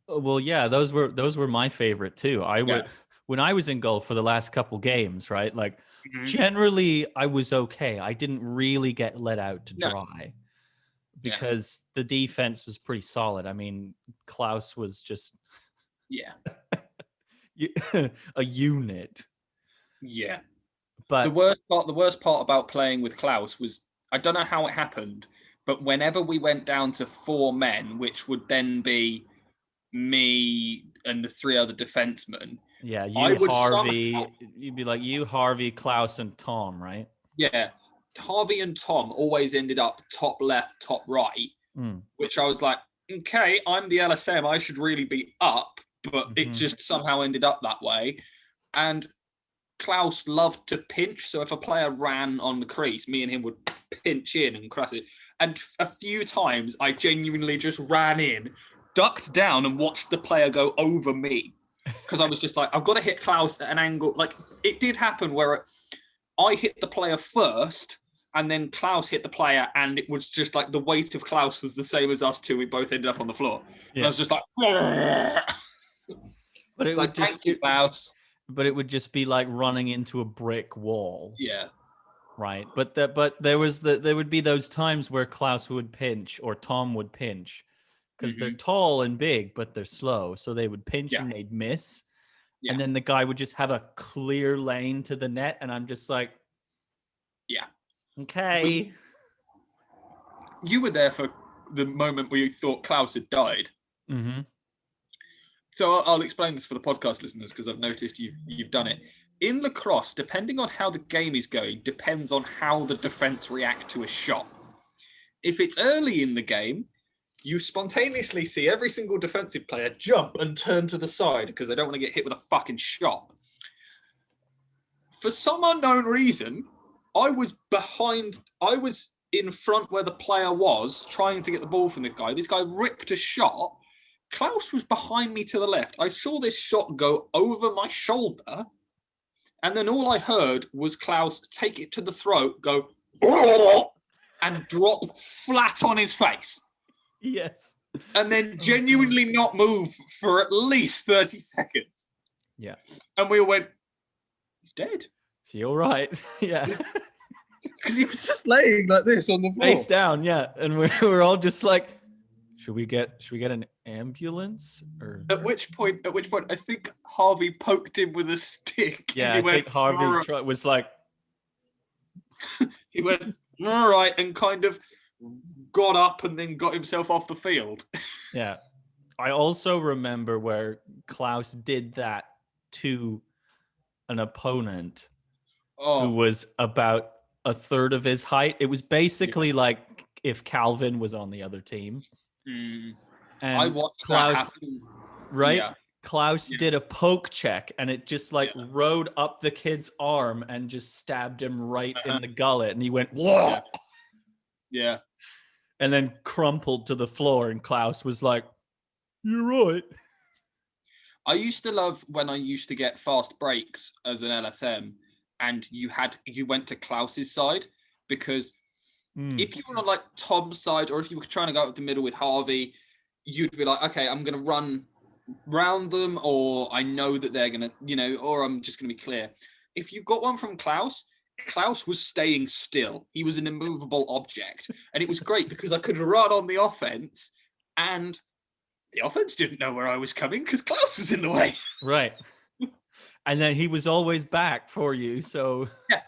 Well, yeah, those were my favorite too. When I was in goal for the last couple games, right? Like Mhm. generally I was okay. I didn't really get let out to No. dry Yeah. because the defense was pretty solid. I mean, Klaus was just Yeah. a unit. Yeah. The But worst part about playing with Klaus was, I don't know how it happened, but whenever we went down to 4 men, which would then be me and the 3 other defensemen, yeah, I you would somehow, Harvey, you'd be like you Harvey, Klaus and Tom, right? yeah, Harvey and Tom always ended up top left, top right, Mm. which I was like, okay, I'm the LSM, I should really be up, but it Mm-hmm. just somehow ended up that way. And Klaus loved to pinch, so if a player ran on the crease, me and him would pinch in and cross it. And a few times I genuinely just ran in, ducked down, and watched the player go over me. Because I was just like, I've got to hit Klaus at an angle. Like, it did happen where I hit the player first, and then Klaus hit the player, and it was just like the weight of Klaus was the same as us two. We both ended up on the floor. And I Yeah. was just like, But it would like, just thank you, Klaus. but it would just be like running into a brick wall. Yeah. Right. But there would be those times where Klaus would pinch or Tom would pinch because they're Mm-hmm. tall and big, but they're slow. So they would pinch Yeah. and they'd miss. Yeah. And then the guy would just have a clear lane to the net. And I'm just like, Yeah. okay. You were there for the moment where you thought Klaus had died. Mm-hmm. So I'll explain this for the podcast listeners because I've noticed you've done it. In lacrosse, depending on how the game is going, depends on how the defense react to a shot. If it's early in the game, you spontaneously see every single defensive player jump and turn to the side because they don't want to get hit with a fucking shot. For some unknown reason, I was in front where the player was trying to get the ball from this guy. This guy ripped a shot. Klaus was behind me to the left. I saw this shot go over my shoulder, and then all I heard was Klaus take it to the throat, go, and drop flat on his face. Yes. And then genuinely not move for at least 30 seconds. Yeah. And we all went, he's dead. Is he all right? Yeah. Because he was just laying like this on the floor. Face down, yeah. And we're all just like, should we get an ambulance? Or At which point, I think Harvey poked him with a stick. yeah, and I think Harvey was like, he went, all right, and kind of got up and then got himself off the field. yeah. I also remember where Klaus did that to an opponent who was about a third of his height. It was basically like if Calvin was on the other team. Mm. And I watched Klaus, that happen. right? Yeah. Klaus did a poke check and it just like rode up the kid's arm and just stabbed him right in the gullet. And he went, whoa. Yeah. And then crumpled to the floor. And Klaus was like, you're right. I used to love when I used to get fast breaks as an LSM and you went to Klaus's side because if you were on like Tom's side or if you were trying to go up the middle with Harvey, you'd be like, okay, I'm going to run round them or I know that they're going to, or I'm just going to be clear. If you got one from Klaus was staying still. He was an immovable object. And it was great because I could run on the offense and the offense didn't know where I was coming because Klaus was in the way. Right. And then he was always back for you. So yeah.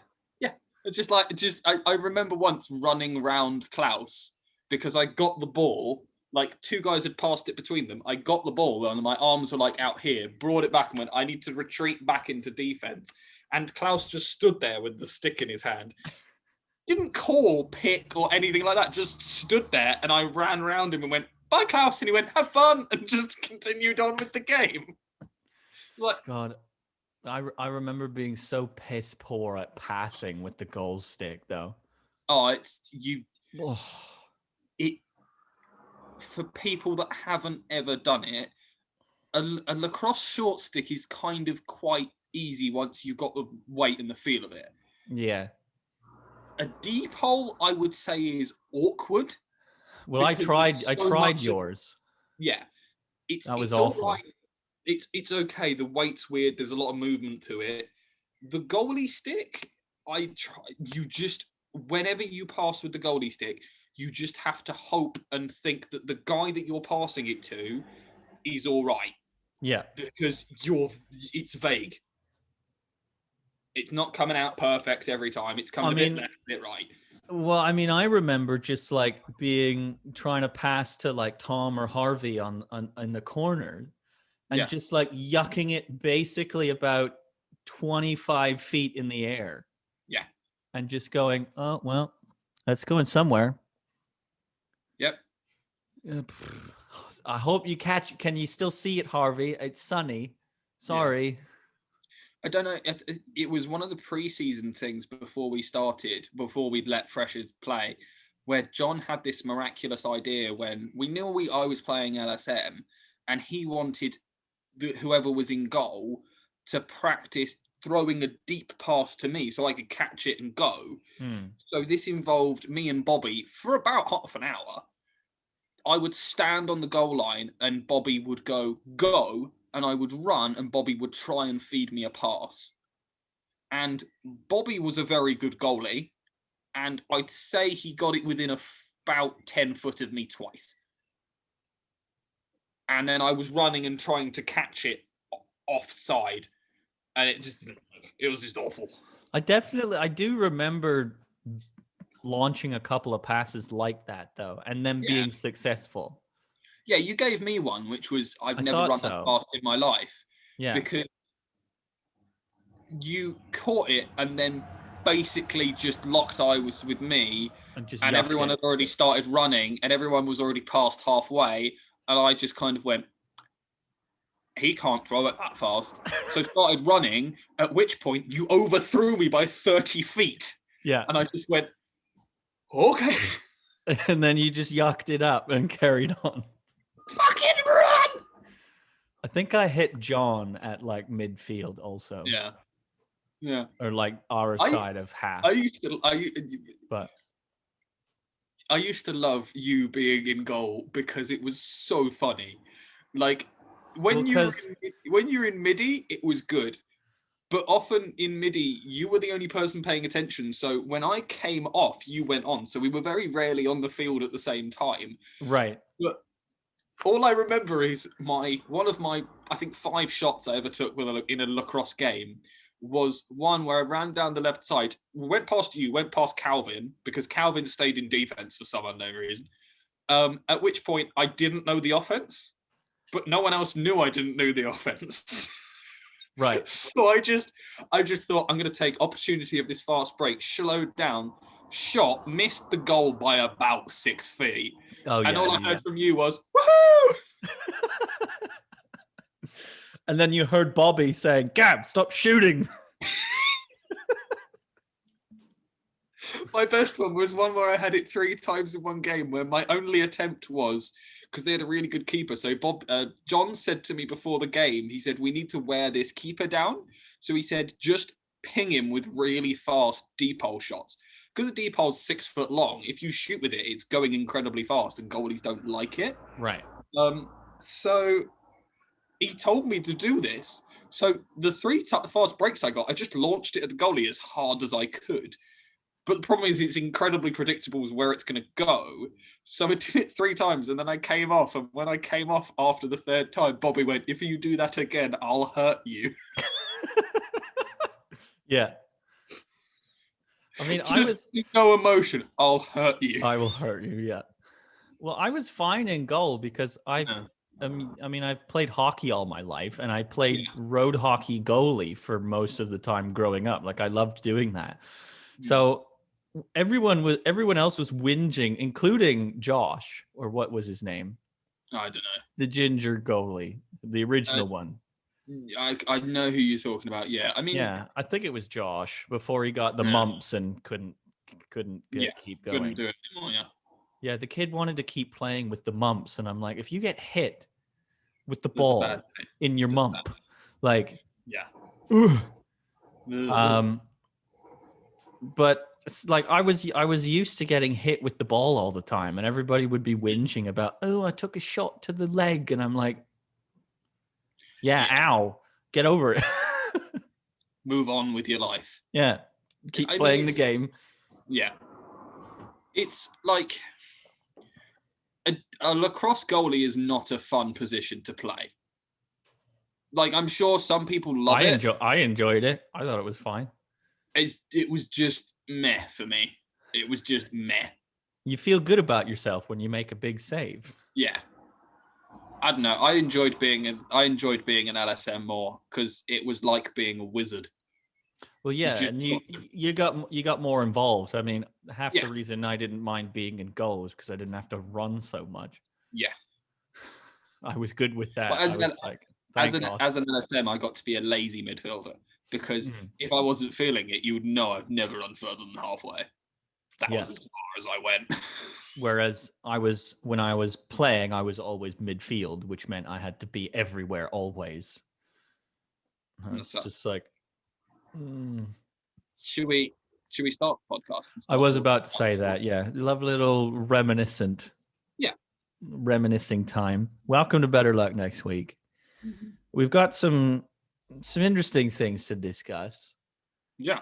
It's I remember once running around Klaus because I got the ball. Like 2 guys had passed it between them. I got the ball and my arms were like out here, brought it back and went, I need to retreat back into defense. And Klaus just stood there with the stick in his hand. Didn't call pick or anything like that. Just stood there and I ran around him and went, bye Klaus. And he went, have fun. And just continued on with the game. Like, God, I remember being so piss poor at passing with the goal stick though. Oh, for people that haven't ever done it, a lacrosse short stick is kind of quite easy once you've got the weight and the feel of it. Yeah. A deep hole, I would say, is awkward. Well, I tried yours. Yeah. That was it's awful. all right. It's okay. The weight's weird. There's a lot of movement to it. The goalie stick, whenever you pass with the goalie stick, you just have to hope and think that the guy that you're passing it to is all right. Yeah. Because it's vague. It's not coming out perfect every time. It's coming a bit left, a bit right. Well, I mean, I remember just like trying to pass to like Tom or Harvey on in the corner and just like yucking it basically about 25 feet in the air. Yeah. And just going, oh, well, that's going somewhere. Yep. I hope you catch. Can you still see it, Harvey? It's sunny. Sorry. Yeah. I don't know. It was one of the preseason things before we'd let freshers play, where John had this miraculous idea when we knew I was playing LSM, and he wanted whoever was in goal to practice throwing a deep pass to me so I could catch it and go. So this involved me and Bobby for about half an hour. I would stand on the goal line and Bobby would go, and I would run and Bobby would try and feed me a pass. And Bobby was a very good goalie, and I'd say he got it within about 10 foot of me twice. And then I was running and trying to catch it offside, and it was just awful. I do remember launching a couple of passes like that, though, and then being successful. Yeah, you gave me one, which was I've never run that fast in my life. Yeah. Because you caught it and then basically just locked eyes with me, and everyone had already started running, and everyone was already past halfway, and I just kind of went, he can't throw it that fast. So started running, at which point you overthrew me by 30 feet. Yeah. And I just went, okay. And then you just yucked it up and carried on. Fucking run! I think I hit John at like midfield also. Yeah. Yeah. Or like our side of half. I used to love you being in goal because it was so funny. Like when you're in midi, it was good. But often in midi, you were the only person paying attention. So when I came off, you went on. So we were very rarely on the field at the same time. Right. But all I remember is one of my, I think 5 shots I ever took in a lacrosse game was one where I ran down the left side, went past Calvin, because Calvin stayed in defense for some unknown reason. At which point I didn't know the offense, but no one else knew I didn't know the offense. Right. So I just thought, I'm going to take opportunity of this fast break, slowed down, shot, missed the goal by about 6 feet. Oh, yeah. And all I heard from you was, woohoo! And then you heard Bobby saying, Gab, stop shooting. My best one was one where I had it 3 times in one game, where my only attempt was, because they had a really good keeper. So John said to me before the game, he said, we need to wear this keeper down. So he said, just ping him with really fast deep hole shots. Because the deep hole's 6 foot long, if you shoot with it, it's going incredibly fast and goalies don't like it. Right. So he told me to do this. So the 3 fast breaks I got, I just launched it at the goalie as hard as I could. But the problem is it's incredibly predictable as where it's going to go. So I did it 3 times and then I came off. And when I came off after the 3rd time, Bobby went, if you do that again, I'll hurt you. Yeah. I mean, no emotion. I'll hurt you. I will hurt you, yeah. Well, I was fine in goal because I've played hockey all my life, and I played road hockey goalie for most of the time growing up. Like I loved doing that. So everyone else was whinging, including Josh, or what was his name? I don't know. The ginger goalie, the original one. I know who you're talking about. Yeah, I mean, yeah, I think it was Josh before he got the mumps and couldn't keep going. Couldn't do it anymore. Yeah. Yeah, the kid wanted to keep playing with the mumps, and I'm like, if you get hit with the ball in your mump, like, yeah. But like I was used to getting hit with the ball all the time, and everybody would be whinging about, oh, I took a shot to the leg, and I'm like, Yeah, ow. Get over it. Move on with your life. Yeah. Keep playing the game. Yeah. It's like a lacrosse goalie is not a fun position to play. Like, I'm sure some people love it. I enjoyed it. I thought it was fine. It was just meh for me. It was just meh. You feel good about yourself when you make a big save. Yeah. I don't know. I enjoyed being an LSM more because it was like being a wizard. Well, yeah, and you got more involved. I mean, half the reason I didn't mind being in goal was because I didn't have to run so much. Yeah, I was good with that. Well, as an LSM, I got to be a lazy midfielder because if I wasn't feeling it, you would know I'd never run further than halfway. That was as far as I went. Whereas when I was playing, I was always midfield, which meant I had to be everywhere always. It's just like, Should we start the podcast? I was about to say that. Yeah, love little reminiscent. Yeah, reminiscing time. Welcome to Better Luck next week. We've got some interesting things to discuss. Yeah.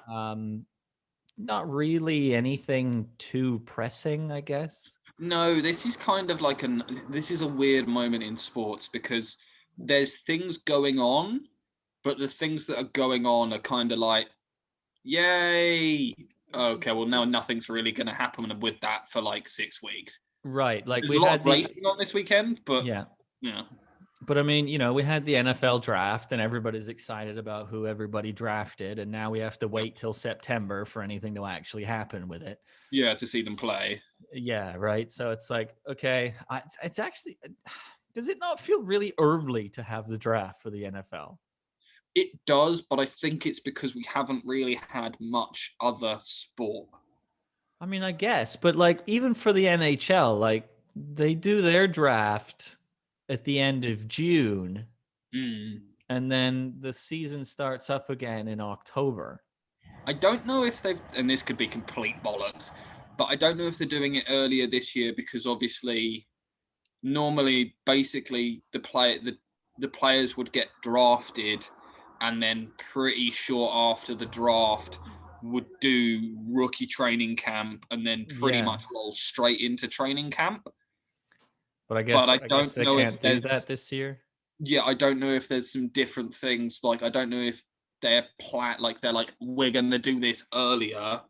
Not really anything too pressing, I guess. No, this is kind of like this is a weird moment in sports because there's things going on, but the things that are going on are kind of like, yay. Okay, well now nothing's really going to happen with that for like 6 weeks. Right. Like we had racing on this weekend, but yeah. Yeah. But I mean, we had the NFL draft and everybody's excited about who everybody drafted. And now we have to wait till September for anything to actually happen with it. Yeah, to see them play. Yeah, right. So it's like, okay, it's actually, does it not feel really early to have the draft for the NFL? It does, but I think it's because we haven't really had much other sport. I mean, I guess, but like even for the NHL, like they do their draft at the end of June, and then the season starts up again in October. I don't know if they've, and this could be complete bollocks, but I don't know if they're doing it earlier this year because obviously, normally, basically, the players would get drafted, and then pretty short after the draft would do rookie training camp, and then pretty much roll straight into training camp. But I guess they can't do that this year. Yeah, I don't know if there's some different things. Like, I don't know if they're like, we're going to do this earlier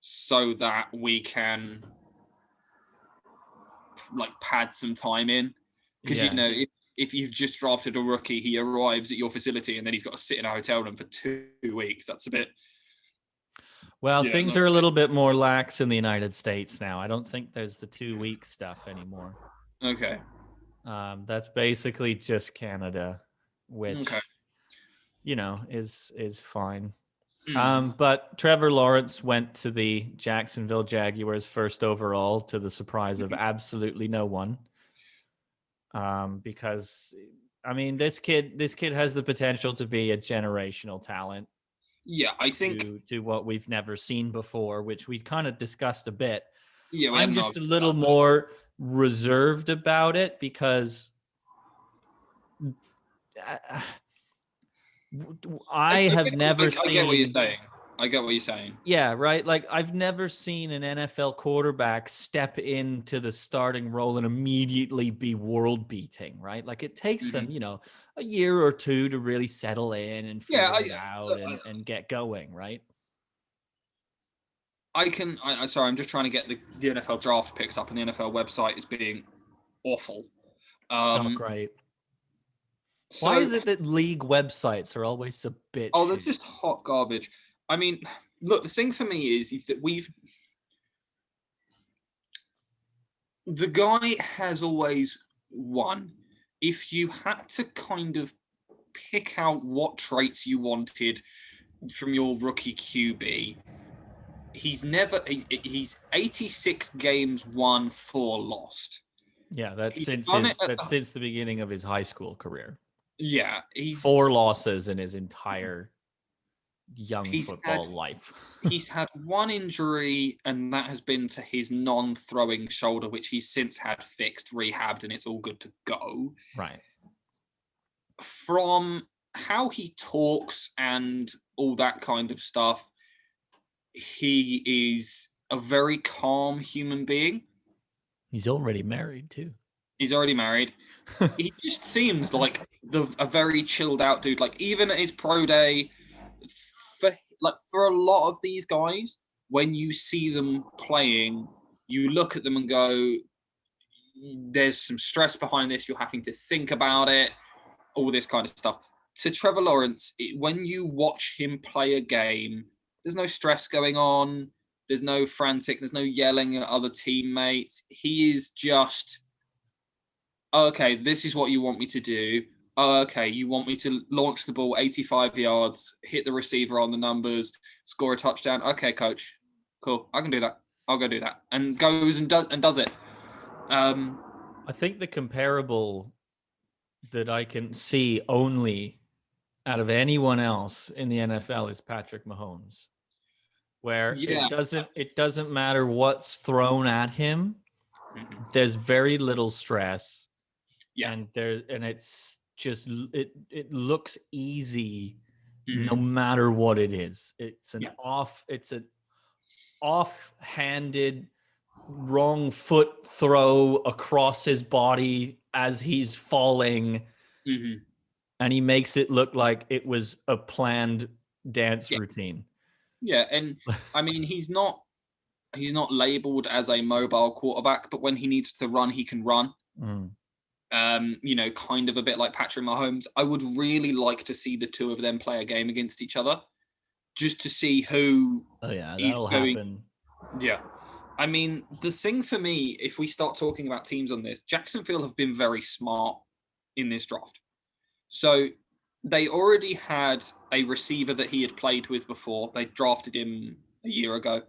so that we can like pad some time in. Because, if you've just drafted a rookie, he arrives at your facility and then he's got to sit in a hotel room for 2 weeks. That's a bit... Well, things are a little bit more lax in the United States now. I don't think there's the 2-week stuff anymore. Okay. That's basically just Canada, which, is fine. But Trevor Lawrence went to the Jacksonville Jaguars first overall to the surprise of absolutely no one. Because, I mean, this kid has the potential to be a generational talent. Yeah, I think to what we've never seen before, which we kind of discussed a bit. Yeah, I'm just a little more reserved about it because I have never seen. I get what you're saying. I get what you're saying. Yeah, right. Like I've never seen an NFL quarterback step into the starting role and immediately be world beating, right? Like it takes them, a year or two to really settle in and figure it out and get going, right? Sorry, I'm just trying to get the NFL draft picks up, and the NFL website is being awful. Not great. Why is it that league websites are always so bitchy? Oh, they're just hot garbage. I mean, look, the thing for me is that the guy has always won. If you had to kind of pick out what traits you wanted from your rookie QB, he's 86 games won, 4 lost. Yeah, that's since the beginning of his high school career. Yeah, he's 4 losses in his entire young football life. He's had 1 injury, and that has been to his non-throwing shoulder, which he's since had fixed, rehabbed, and it's all good to go. Right. from how he talks and all that kind of stuff, he is a very calm human being. He's already married too. He's already married. He just seems like a very chilled out dude. Like even at his pro day, for a lot of these guys, when you see them playing, you look at them and go, there's some stress behind this. You're having to think about it, all this kind of stuff. To Trevor Lawrence, when you watch him play a game, there's no stress going on. There's no frantic. There's no yelling at other teammates. He is just, okay, this is what you want me to do. Okay, you want me to launch the ball 85 yards, hit the receiver on the numbers, score a touchdown. Okay, coach, cool. I can do that. I'll go do that. And goes and does it. I think the comparable that I can see only out of anyone else in the NFL is Patrick Mahomes, where it doesn't matter what's thrown at him. Mm-hmm. There's very little stress, and it's just it looks easy, no matter what it is. It's an offhanded wrong foot throw across his body as he's falling. Mm-hmm. And he makes it look like it was a planned dance routine. Yeah, and I mean he's not labeled as a mobile quarterback, but when he needs to run, he can run. Kind of a bit like Patrick Mahomes. I would really like to see the two of them play a game against each other, just to see who. Oh yeah, that'll happen. Yeah. I mean, the thing for me, if we start talking about teams on this, Jacksonville have been very smart in this draft. So they already had a receiver that he had played with before. They drafted him a year ago.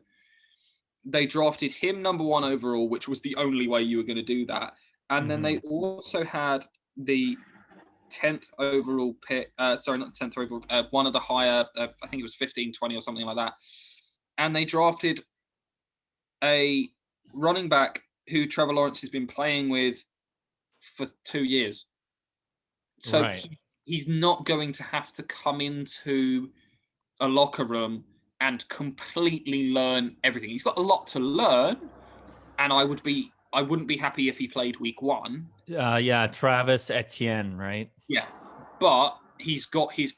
They drafted him number 1 overall, which was the only way you were going to do that. And then they also had the 10th overall pick. Sorry, not the 10th overall. One of the higher, I think it was 15, 20 or something like that. And they drafted a running back who Trevor Lawrence has been playing with for 2 years. So he's not going to have to come into a locker room and completely learn everything. He's got a lot to learn, and I wouldn't be happy if he played week 1. Travis Etienne, right? Yeah, but he's got his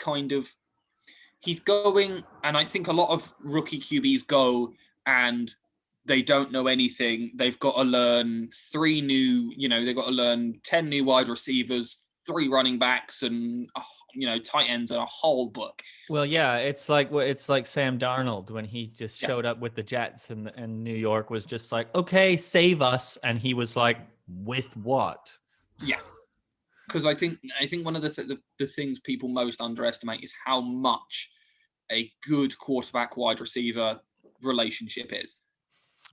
he's going, and I think a lot of rookie QBs go and they don't know anything. They've got to learn they've got to learn 10 new wide receivers, 3 running backs, and tight ends, and a whole book. Well, yeah, it's like Sam Darnold when he just showed up with the Jets, and New York was just like, okay, save us, and he was like, with what? Yeah, because I think one of the things people most underestimate is how much a good quarterback wide receiver relationship is.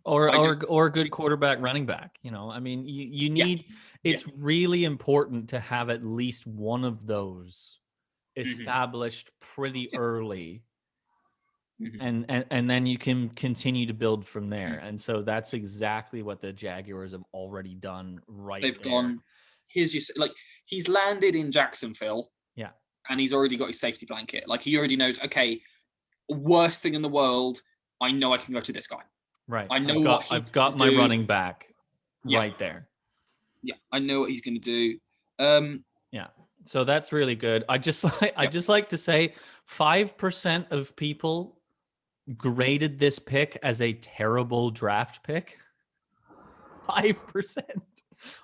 Or a good quarterback running back. I mean, you need. It's really important to have at least one of those established pretty early, and then you can continue to build from there. And so that's exactly what the Jaguars have already done. They've gone. He's landed in Jacksonville. Yeah, and he's already got his safety blanket. Like he already knows. Okay, worst thing in the world. I know I can go to this guy. Right. I know I've got my running back right there. Yeah, I know what he's going to do. Yeah. So that's really good. I just like to say 5% of people graded this pick as a terrible draft pick. 5%.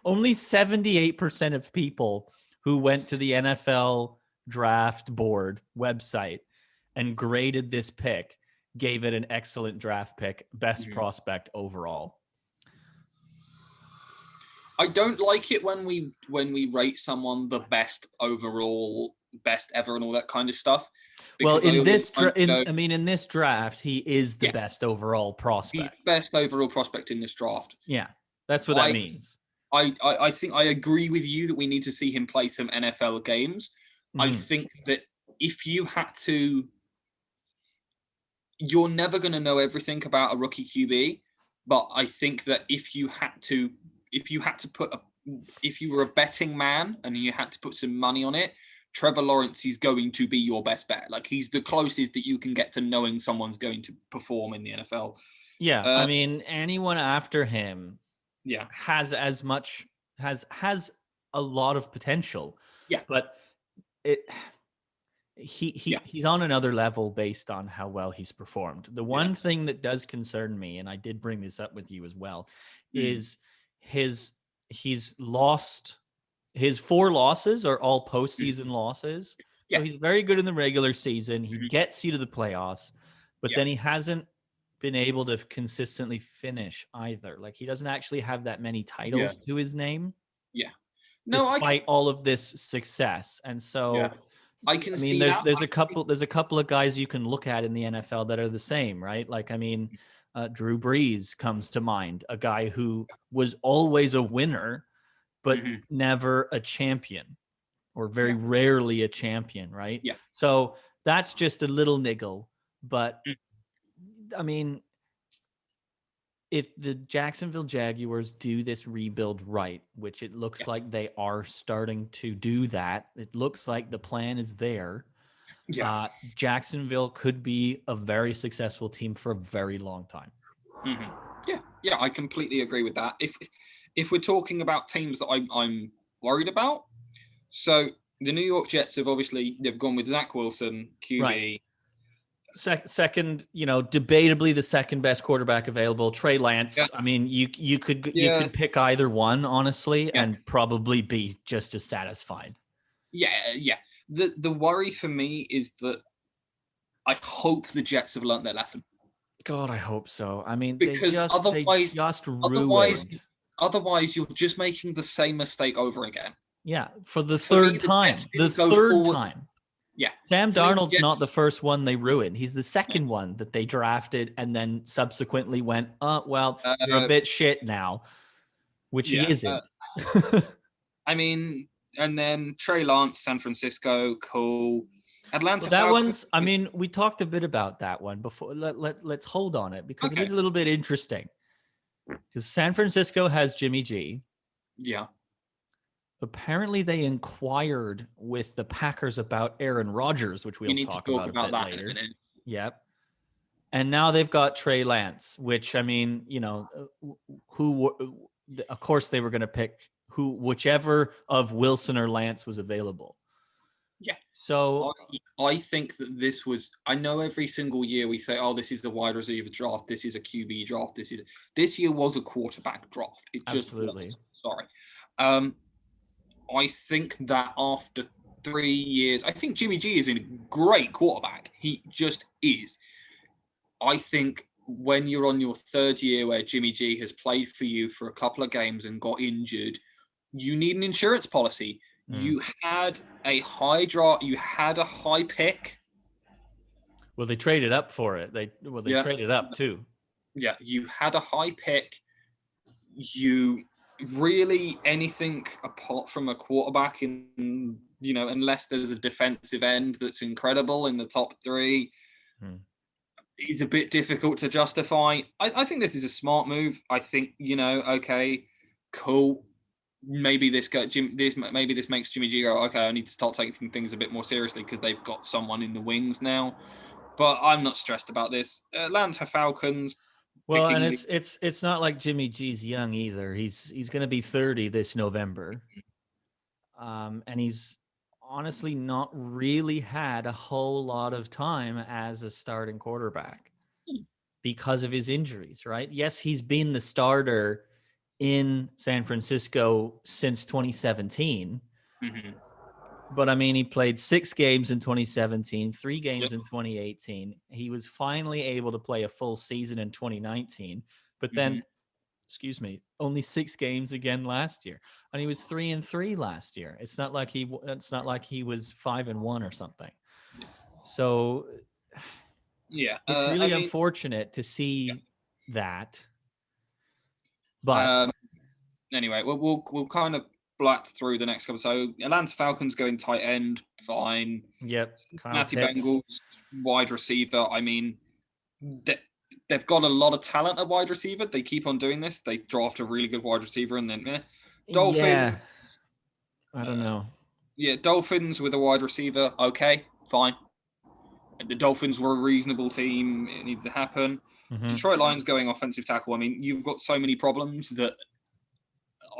Only 78% of people who went to the NFL draft board website and graded this pick gave it an excellent draft pick, best prospect overall. I don't like it when we rate someone the best overall, best ever, and all that kind of stuff. Well, in this draft, he is the best overall prospect. He's best overall prospect in this draft. Yeah, that's what that means. I think I agree with you that we need to see him play some NFL games. I think that if you had to, you're never going to know everything about a rookie QB, but I think that if you were a betting man and you had to put some money on it, Trevor Lawrence is going to be your best bet. Like, he's the closest that you can get to knowing someone's going to perform in the NFL. Yeah, I mean, anyone after him, has a lot of potential. Yeah, but he's on another level based on how well he's performed. The one thing that does concern me, and I did bring this up with you as well, is he's lost. His 4 losses are all postseason losses. So he's very good in the regular season. He gets you to the playoffs, but then he hasn't been able to consistently finish either. Like, he doesn't actually have that many titles to his name. Yeah. Despite all of this success. And so I can see there's a couple of guys you can look at in the NFL that are the same, right? Like, I mean, Drew Brees comes to mind, a guy who was always a winner, but never a champion, or very rarely a champion, right? Yeah. So that's just a little niggle. But I mean, if the Jacksonville Jaguars do this rebuild right, which it looks like they are starting to do that, it looks like the plan is there. Jacksonville could be a very successful team for a very long time. Yeah, I completely agree with that. If we're talking about teams that I'm worried about, so the New York Jets they've gone with Zach Wilson, QB. Right. Second, debatably the second best quarterback available, Trey Lance. Yeah. I mean, you could pick either one, honestly, and probably be just as satisfied. Yeah. The worry for me is that I hope the Jets have learned their lesson. God, I hope so. I mean, because they just ruined. Otherwise, you're just making the same mistake over again. Yeah, for the third time. The third time. Yeah. Sam Darnold's not the first one they ruined. He's the second one that they drafted and then subsequently went, you're a bit shit now, which he isn't. I mean, and then Trey Lance, San Francisco, cool. Atlanta. That one's, I mean, we talked a bit about that one before. Let's hold on it because it is a little bit interesting. Because San Francisco has Jimmy G. Yeah. Apparently, they inquired with the Packers about Aaron Rodgers, which we'll talk about a bit later. Yep. And now they've got Trey Lance, which, I mean, of course they were going to pick whichever of Wilson or Lance was available. Yeah. So I think that this was, I know every single year we say, oh, this is the wide receiver draft. This is a QB draft. This year was a quarterback draft. It just absolutely. Sorry. I think that after 3 years, I think Jimmy G is a great quarterback. He just is. I think when you're on your 3rd year where Jimmy G has played for you for a couple of games and got injured, you need an insurance policy. You had a high draft. You had a high pick. Well, they traded up for it. They traded up too. Yeah, you had a high pick. You really anything apart from a quarterback in, unless there's a defensive end that's incredible in the top 3, is a bit difficult to justify. I think this is a smart move. I think, okay, cool. Maybe this makes Jimmy G go, okay, I need to start taking things a bit more seriously because they've got someone in the wings now. But I'm not stressed about this. Atlanta Falcons. Well, and it's not like Jimmy G's young either. He's going to be 30 this November, and he's honestly not really had a whole lot of time as a starting quarterback because of his injuries. Right? Yes, he's been the starter in San Francisco since 2017. But I mean, he played 6 games in 2017, 3 games in 2018. He was finally able to play a full season in 2019, but then, only 6 games again last year. And he was 3-3 last year. It's not like he was 5-1 or something. So it's really unfortunate to see that. But anyway, we'll kind of blast through the next couple. So Atlanta Falcons going tight end, fine. Yep. Cincinnati Bengals wide receiver. I mean, they've got a lot of talent at wide receiver. They keep on doing this. They draft a really good wide receiver and then Dolphins. Yeah. I don't know. Yeah, Dolphins with a wide receiver. Okay, fine. The Dolphins were a reasonable team. It needs to happen. Mm-hmm. Detroit Lions going offensive tackle. I mean, you've got so many problems that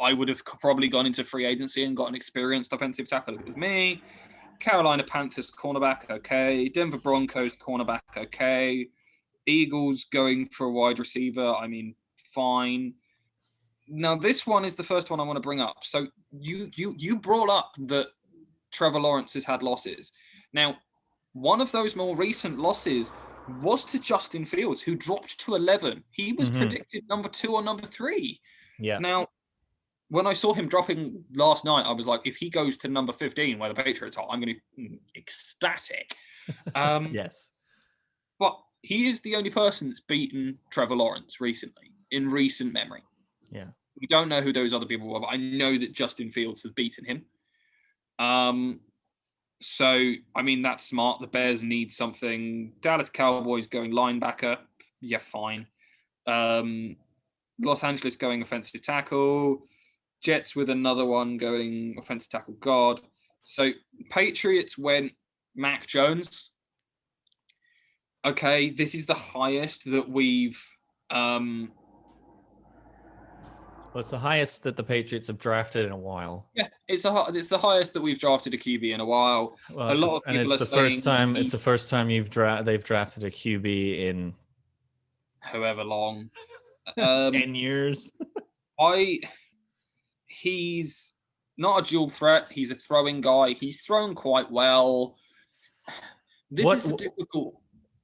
I would have probably gone into free agency and got an experienced offensive tackle with me. Carolina Panthers cornerback, okay. Denver Broncos cornerback, okay. Eagles going for a wide receiver. I mean, fine. Now, this one is the first one I want to bring up. So you brought up that Trevor Lawrence has had losses. Now, one of those more recent losses was to Justin Fields, who dropped to 11. He was predicted number 2 or number 3. Yeah. Now, when I saw him dropping last night, I was like, if he goes to number 15, where the Patriots are, I'm going to be ecstatic. Yes. But he is the only person that's beaten Trevor Lawrence recently, in recent memory. Yeah. We don't know who those other people were, but I know that Justin Fields has beaten him. So, I mean, that's smart. The Bears need something. Dallas Cowboys going linebacker. Yeah, fine. Los Angeles going offensive tackle. Jets with another one going offensive tackle guard. So, Patriots went Mac Jones. Okay, this is the highest that we've... Well, it's the highest that the Patriots have drafted in a while. Yeah, it's the highest that we've drafted a QB in a while. Well, it's the first time they've drafted a QB in however long, 10 years. He's not a dual threat. He's a throwing guy. He's thrown quite well. This is difficult.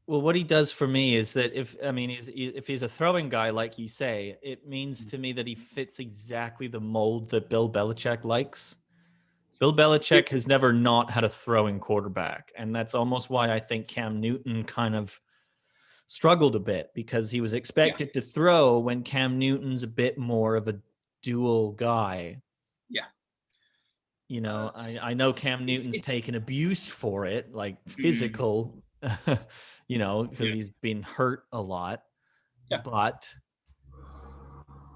Well, what he does for me is that if he's a throwing guy, like you say, it means to me that he fits exactly the mold that Bill Belichick likes. Bill Belichick has never not had a throwing quarterback, and that's almost why I think Cam Newton kind of struggled a bit, because he was expected to throw when Cam Newton's a bit more of a dual guy. Yeah. You know, I know Cam Newton's taken abuse for it, like physical, you know, because he's been hurt a lot. Yeah. But,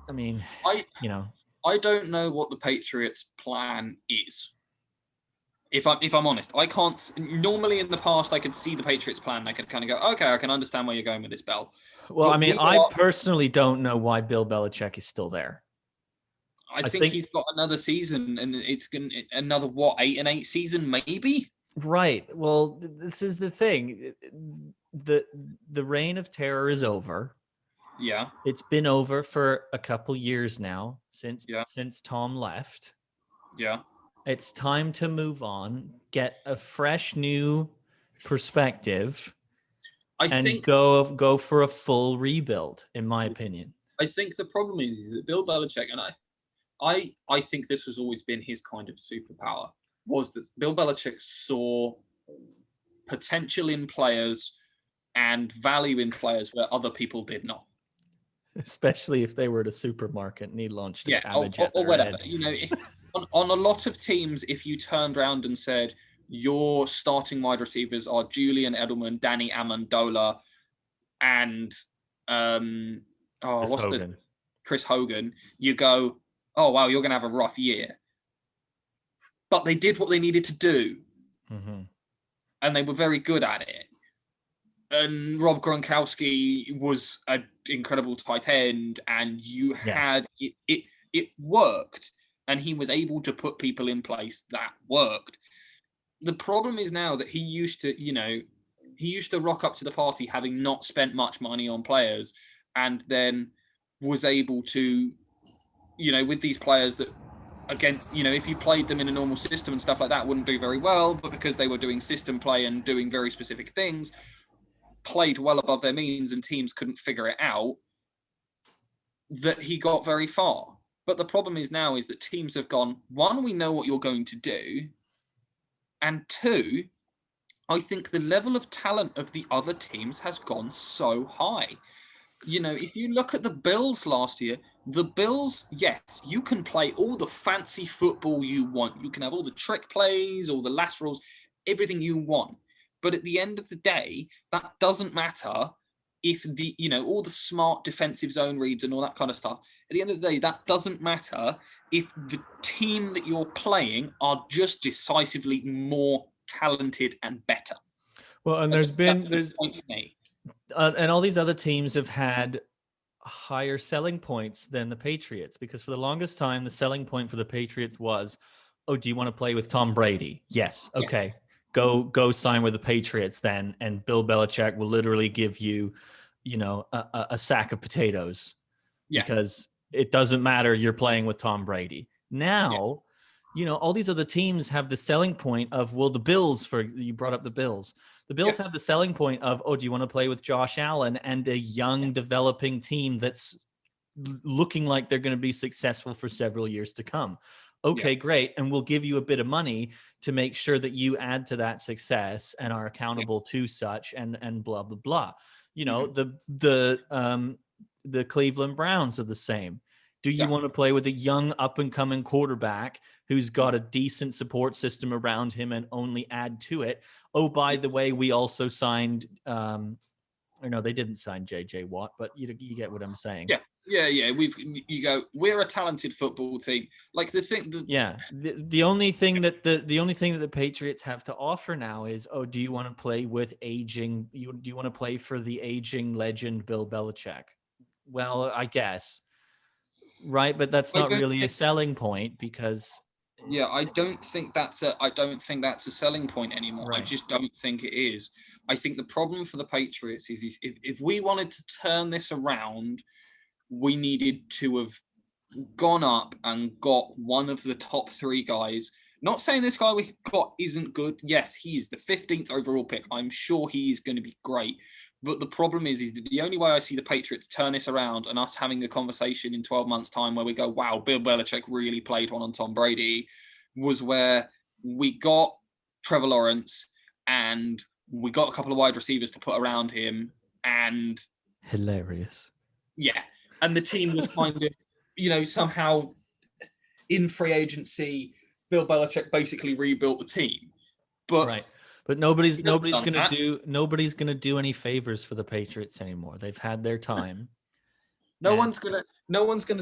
I mean, I don't know what the Patriots' plan is. If I'm honest, I can't. Normally in the past, I could see the Patriots' plan. I could kind of go, okay, I can understand where you're going with this, Bell. Well, I personally don't know why Bill Belichick is still there. I think he's got another season, and it's going another 8-8 season, maybe. Right. Well, this is the thing. The reign of terror is over. Yeah. It's been over for a couple years now since Tom left. Yeah. It's time to move on, get a fresh new perspective, and go for a full rebuild, in my opinion. I think the problem is that Bill Belichick, and I think this has always been his kind of superpower, was that Bill Belichick saw potential in players and value in players where other people did not. Especially if they were at a supermarket and he launched a cabbage or whatever. Head. You know, on a lot of teams, if you turned around and said your starting wide receivers are Julian Edelman, Danny Amendola, and Chris Hogan, you go, oh wow, you're going to have a rough year. But they did what they needed to do, and they were very good at it. And Rob Gronkowski was an incredible tight end, and you had it worked, and he was able to put people in place that worked. The problem is now that he used to rock up to the party having not spent much money on players, and then was able to, with these players that against, if you played them in a normal system and stuff like that, wouldn't do very well, but because they were doing system play and doing very specific things, played well above their means and teams couldn't figure it out, that he got very far. But the problem is now is that teams have gone, one, we know what you're going to do, and two, I think the level of talent of the other teams has gone so high. If you look at the Bills last year, the Bills, yes, you can play all the fancy football you want. You can have all the trick plays, all the laterals, everything you want. But at the end of the day, that doesn't matter if all the smart defensive zone reads and all that kind of stuff, at the end of the day, that doesn't matter if the team that you're playing are just decisively more talented and better. Well, and and all these other teams have had higher selling points than the Patriots, because for the longest time, the selling point for the Patriots was, oh, do you want to play with Tom Brady? Yes. Okay. Go sign with the Patriots then. And Bill Belichick will literally give you, a sack of potatoes because it doesn't matter. You're playing with Tom Brady. Now, all these other teams have the selling point of, well, the Bills, you brought up the Bills. The Bills have the selling point of, oh, do you want to play with Josh Allen and a young developing team that's looking like they're going to be successful for several years to come? Okay, great. And we'll give you a bit of money to make sure that you add to that success and are accountable to such and blah, blah, blah. The Cleveland Browns are the same. Do you want to play with a young up-and-coming quarterback who's got a decent support system around him and only add to it? Oh, by the way, we also signed no, they didn't sign J.J. Watt, but you get what I'm saying. Yeah. We're a talented football team. Like the thing. The only thing that the Patriots have to offer now is, oh, do you want to play with aging? Do you want to play for the aging legend Bill Belichick? Well, I guess. Right, but that's not really a selling point because. Yeah, I don't think that's a selling point anymore. Right. I just don't think it is. I think the problem for the Patriots is if we wanted to turn this around, we needed to have gone up and got one of the top 3 guys. Not saying this guy we've got isn't good. Yes, he is the 15th overall pick. I'm sure he is going to be great. But the problem is the only way I see the Patriots turn this around and us having a conversation in 12 months' time where we go, wow, Bill Belichick really played one on Tom Brady, was where we got Trevor Lawrence and we got a couple of wide receivers to put around him. And hilarious. Yeah. And the team was kind of, somehow in free agency, Bill Belichick basically rebuilt the team. But right. But nobody's gonna do any favors for the Patriots anymore. They've had their time. No one's gonna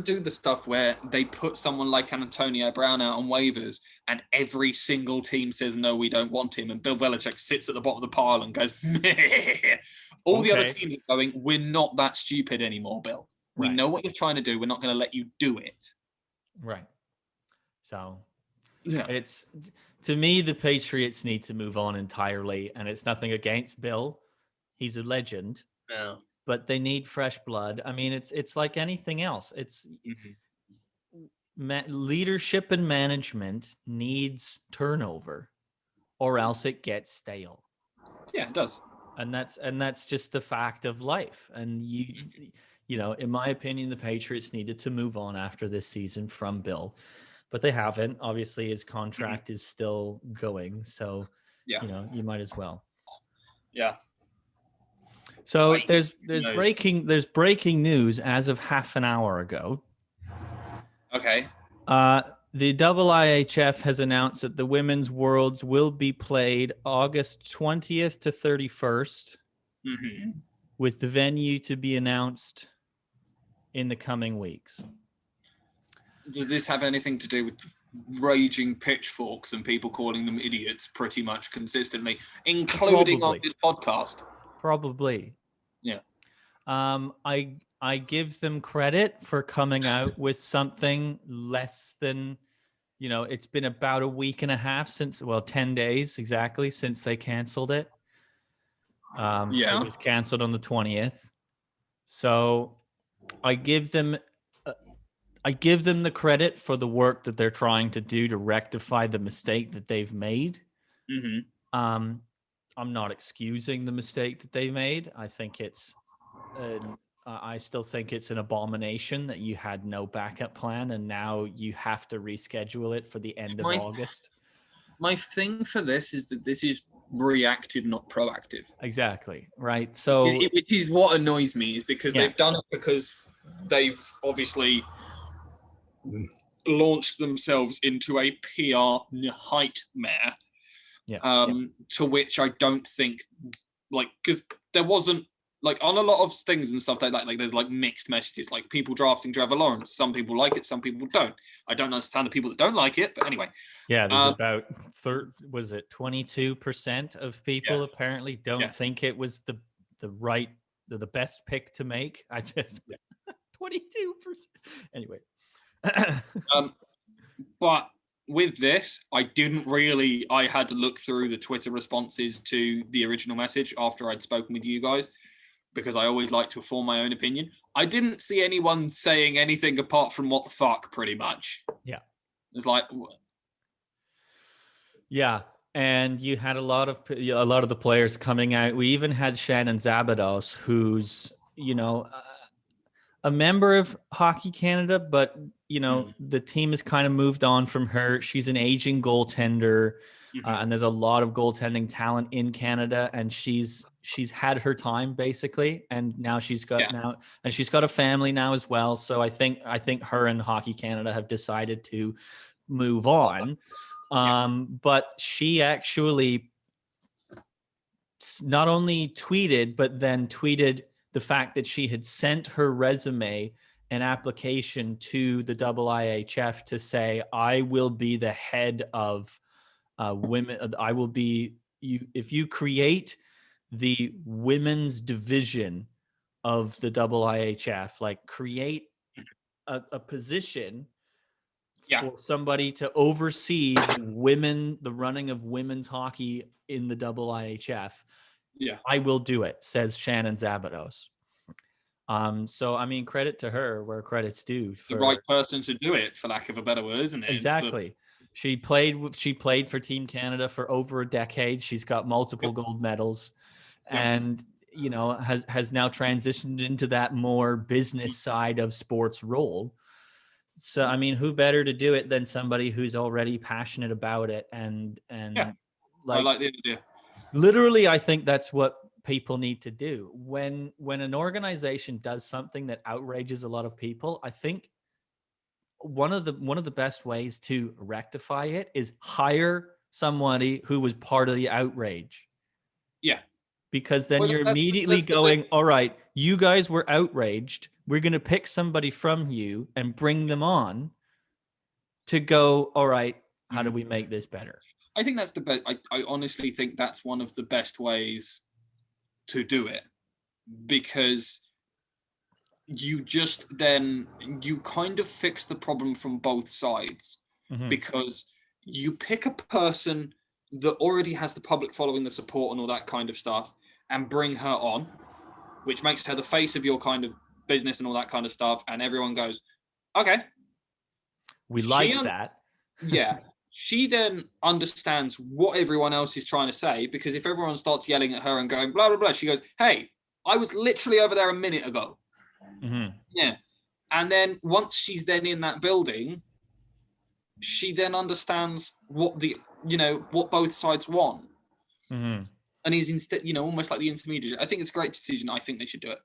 do the stuff where they put someone like Antonio Brown out on waivers and every single team says no, we don't want him, and Bill Belichick sits at the bottom of the pile and goes, meh. All the other teams are going, we're not that stupid anymore, Bill. We know what you're trying to do. We're not going to let you do it. Right. So it's, to me, the Patriots need to move on entirely, and it's nothing against Bill. He's a legend. Yeah. But they need fresh blood. I mean, it's like anything else. It's leadership and management needs turnover, or else it gets stale. Yeah, it does. And that's just the fact of life. And in my opinion, the Patriots needed to move on after this season from Bill, but they haven't. Obviously, his contract is still going, so you might as well. Yeah. So there's breaking news as of half an hour ago. Okay. The IIHF has announced that the Women's Worlds will be played August 20th to 31st, with the venue to be announced in the coming weeks. Does this have anything to do with raging pitchforks and people calling them idiots pretty much consistently, including on this podcast? Probably. Yeah. I give them credit for coming out with something less than, it's been about a week and a half 10 days exactly since they canceled it. It was canceled on the 20th. So I give them the credit for the work that they're trying to do to rectify the mistake that they've made. I'm not excusing the mistake that they made. I think I still think it's an abomination that you had no backup plan and now you have to reschedule it for the end of August. My thing for this is that this is reactive, not proactive. Exactly. Right. So, which is what annoys me, is because they've done it because they've obviously launched themselves into a PR nightmare. To which I don't think, because there wasn't like on a lot of things and stuff like that, like there's like mixed messages, like people drafting Trevor Lawrence. Some people like it, some people don't. I don't understand the people that don't like it, but anyway. Yeah, there's about 22% of people apparently don't think it was the best pick to make. I just 22%. Anyway. But with this, I had to look through the Twitter responses to the original message after I'd spoken with you guys, because I always like to form my own opinion. I didn't see anyone saying anything apart from what the fuck, pretty much. Yeah. It's like... Yeah. And you had a lot of the players coming out. We even had Shannon Szabados, who's, a member of Hockey Canada, but the team has kind of moved on from her. She's an aging goaltender, and there's a lot of goaltending talent in Canada, and she's had her time basically, and now she's got a family now as well. So I think her and Hockey Canada have decided to move on. But she actually not only tweeted, but then tweeted the fact that she had sent her resume and application to the IIHF to say, I will be the head of women. I will be if you create the women's division of the IIHF, like create a position for somebody to oversee the running of women's hockey in the IIHF. Yeah, I will do it, says Shannon Szabados. So I mean, credit to her where credit's due. The right person to do it, for lack of a better word, isn't it? Exactly. She played for Team Canada for over a decade. She's got multiple gold medals, and has now transitioned into that more business side of sports role. So I mean, who better to do it than somebody who's already passionate about it? And I like the idea. Literally, I think that's what people need to do. When an organization does something that outrages a lot of people, I think one of the best ways to rectify it is hire somebody who was part of the outrage. Yeah. Because then you're immediately going, all right, you guys were outraged. We're going to pick somebody from you and bring them on to go, all right, how do we make this better? I think that's the best. I honestly think that's one of the best ways to do it, because you kind of fix the problem from both sides, because you pick a person that already has the public following, the support and all that kind of stuff, and bring her on, which makes her the face of your kind of business and all that kind of stuff. And everyone goes, okay, we like that. Yeah. She then understands what everyone else is trying to say, because if everyone starts yelling at her and going blah, blah, blah, she goes, hey, I was literally over there a minute ago. Yeah. And then once she's then in that building, she then understands what what both sides want. And he's instead, almost like the intermediary. I think it's a great decision. I think they should do it.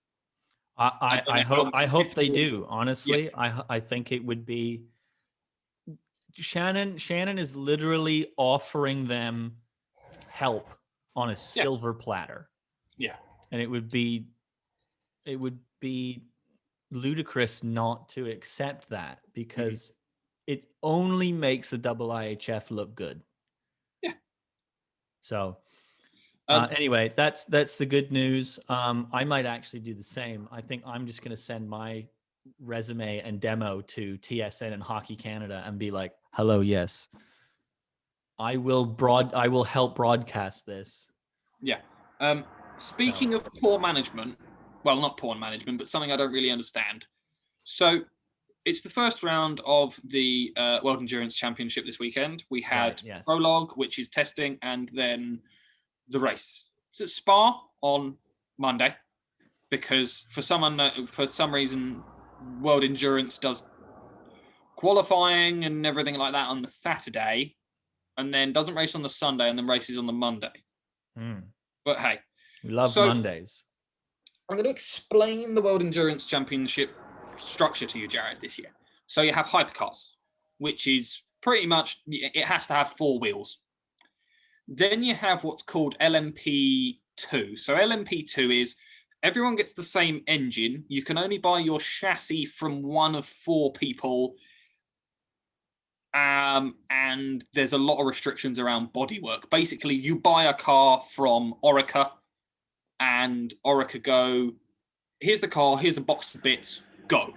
I hope they do. Honestly, I think it would be. Shannon is literally offering them help on a silver platter. Yeah. And it would be ludicrous not to accept that, because it only makes the IIHF look good. Yeah. So anyway, that's the good news. I might actually do the same. I think I'm just going to send my resume and demo to TSN and Hockey Canada and be like, hello, yes, I will help broadcast this. Yeah. Speaking of poor management, well, not poor management, but something I don't really understand. So it's the first round of the World Endurance Championship this weekend. We had prologue, which is testing, and then the race. It's at Spa on Monday, because for some reason, World Endurance does qualifying and everything like that on the Saturday, and then doesn't race on the Sunday, and then races on the Monday. But hey, we love Mondays. I'm going to explain the World Endurance Championship structure to you, Jared, this year. So you have hypercars, which is pretty much, it has to have 4 wheels. Then you have what's called LMP2. So LMP2 is Everyone gets the same engine. You can only buy your chassis from one of 4 people. And there's a lot of restrictions around bodywork. Basically, you buy a car from Orica, and Orica go, here's the car, here's a box of bits, go.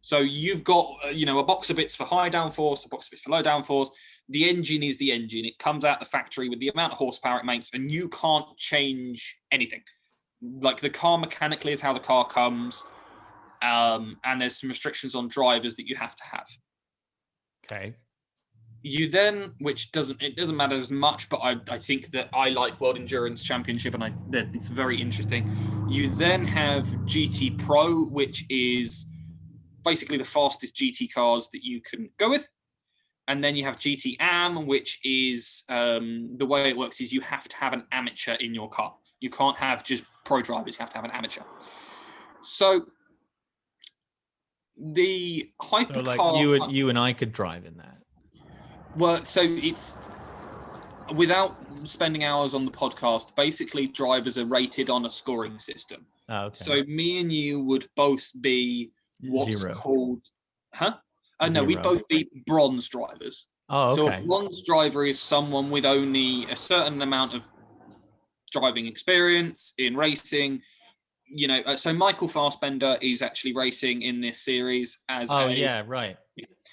So you've got, a box of bits for high downforce, a box of bits for low downforce. The engine is the engine. It comes out the factory with the amount of horsepower it makes, and you can't change anything. Like, the car mechanically is how the car comes, and there's some restrictions on drivers that you have to have. Okay. You then, which doesn't matter as much, but I think that I like World Endurance Championship, and it's very interesting. You then have GT Pro, which is basically the fastest GT cars that you can go with. And then you have GT Am, which is the way it works is you have to have an amateur in your car. You can't have just pro drivers, you have to have an amateur. So the hypercar... So like you and I could drive in that. Well, so it's, without spending hours on the podcast, basically drivers are rated on a scoring system. Oh, okay. So me and you would both be what's 0. called... Huh? Oh, no, 0. we'd both be bronze drivers. Oh, okay. So a bronze driver is someone with only a certain amount of driving experience in racing. So Michael Fassbender is actually racing in this series as yeah, right.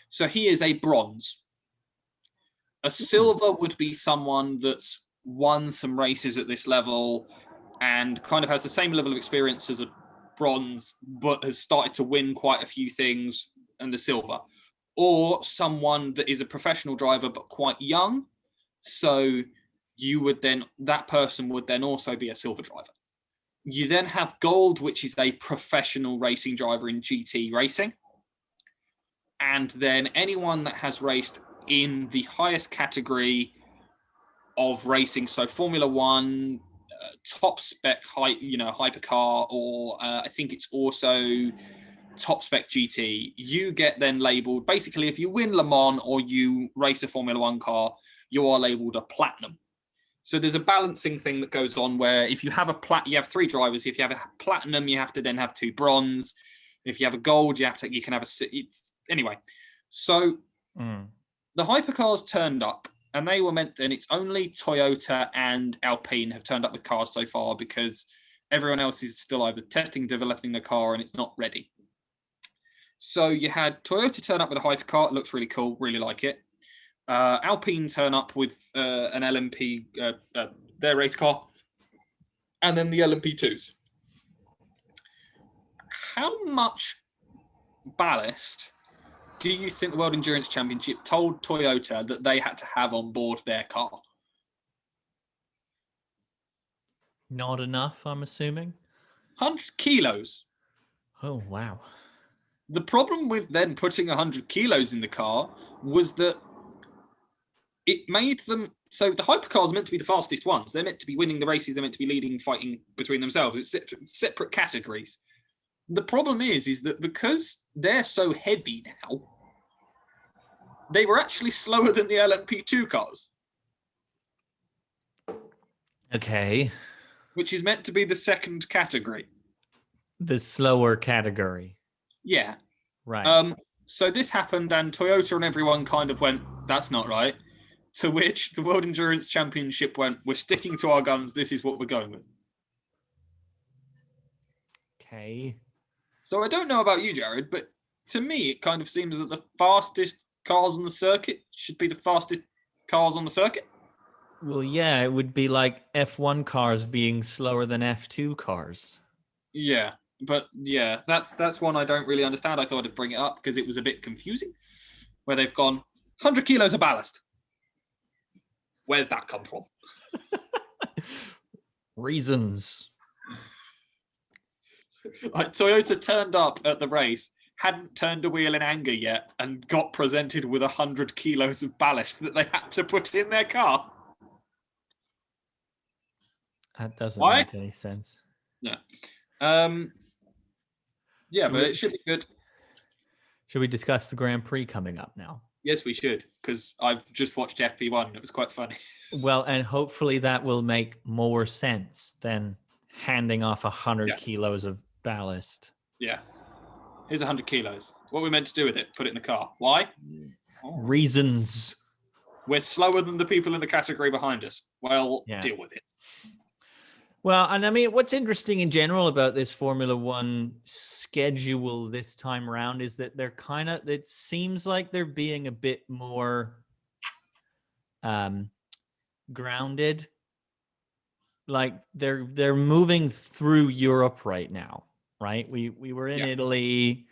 So he is a bronze. A silver would be someone that's won some races at this level and kind of has the same level of experience as a bronze, but has started to win quite a few things, and the silver. Or someone that is a professional driver but quite young. So that person would then also be a silver driver. You then have gold, which is a professional racing driver in GT racing. And then anyone that has raced in the highest category of racing, so Formula One, top spec, hypercar, or I think it's also top spec GT, you get then labeled, basically, if you win Le Mans or you race a Formula One car, you are labeled a platinum. So there's a balancing thing that goes on where if you have you have 3 drivers. If you have a platinum, you have to then have 2 bronze. If you have a gold, you can have anyway. So the hypercars turned up, and they were and it's only Toyota and Alpine have turned up with cars so far, because everyone else is still either testing, developing the car, and it's not ready. So you had Toyota turn up with a hypercar. It looks really cool. Really like it. Alpine turn up with an LMP, their race car, and then the LMP2s. How much ballast do you think the World Endurance Championship told Toyota that they had to have on board their car? Not enough, I'm assuming. 100 kilos. Oh, wow. The problem with then putting 100 kilos in the car was that it made them... So the hypercars are meant to be the fastest ones. They're meant to be winning the races. They're meant to be leading, fighting between themselves. It's separate categories. The problem is that because they're so heavy now, they were actually slower than the LMP2 cars. Okay. Which is meant to be the second category. The slower category. Yeah. Right. So this happened, and Toyota and everyone kind of went, that's not right. To which the World Endurance Championship went, we're sticking to our guns. This is what we're going with. Okay. So I don't know about you, Jared, but to me, it kind of seems that the fastest cars on the circuit should be the fastest cars on the circuit. Well, yeah, it would be like F1 cars being slower than F2 cars. Yeah, but yeah, that's one I don't really understand. I thought I'd bring it up because it was a bit confusing, where they've gone 100 kilos of ballast. Where's that come from? Reasons. Like, Toyota turned up at the race, hadn't turned a wheel in anger yet, and got presented with 100 kilos of ballast that they had to put in their car. That doesn't make any sense. Yeah. But it should be good. Should we discuss the Grand Prix coming up now? Yes, we should, because I've just watched FP1. It was quite funny. Well, and hopefully that will make more sense than handing off 100 Yeah. kilos of ballast. Yeah. Here's 100 kilos. What are we meant to do with it? Put it in the car. Why? Reasons. We're slower than the people in the category behind us. Well, deal with it. Well, and I mean, what's interesting in general about this Formula One schedule this time around is that they're it seems like they're being a bit more grounded. Like they're moving through Europe right now, right? We were in Italy.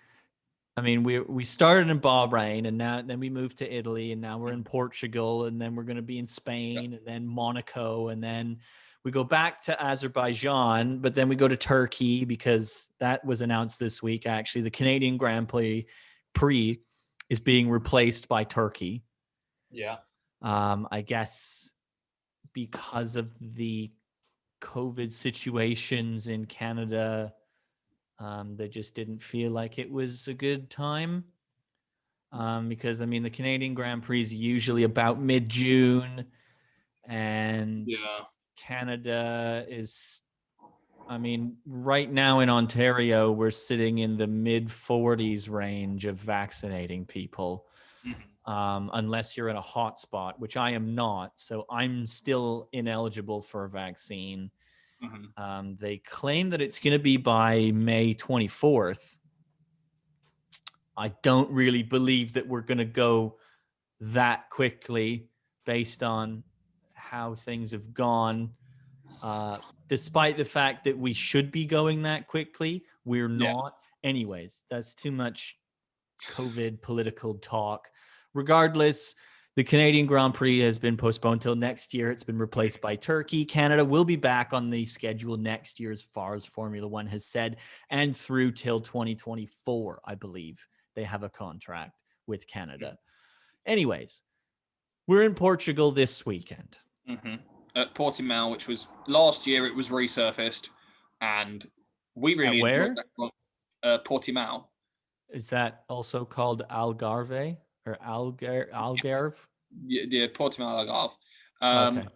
I mean, we started in Bahrain, and then we moved to Italy, and now we're in Portugal, and then we're going to be in Spain, and then Monaco, and then we go back to Azerbaijan, but then we go to Turkey because that was announced this week. Actually, the Canadian Grand Prix is being replaced by Turkey. Yeah. I guess because of the COVID situations in Canada, they just didn't feel like it was a good time. Because I mean, the Canadian Grand Prix is usually about mid-June, and Canada is, I mean, right now in Ontario, we're sitting in the mid-40s range of vaccinating people. Unless you're in a hot spot, which I am not. So I'm still ineligible for a vaccine. They claim that it's going to be by May 24th. I don't really believe that we're going to go that quickly based on how things have gone. Despite the fact that we should be going that quickly, we're not. Anyways, that's too much COVID political talk. Regardless, the Canadian Grand Prix has been postponed till next year. It's been replaced by Turkey. Canada will be back on the schedule next year, as far as Formula One has said, and through till 2024, I believe. They have a contract with Canada. Anyways, we're in Portugal this weekend. At Portimao, which was last year, it was resurfaced, and we really enjoyed that. Portimao. Is that also called Algarve or Algarve? Yeah, Portimao Algarve. Okay.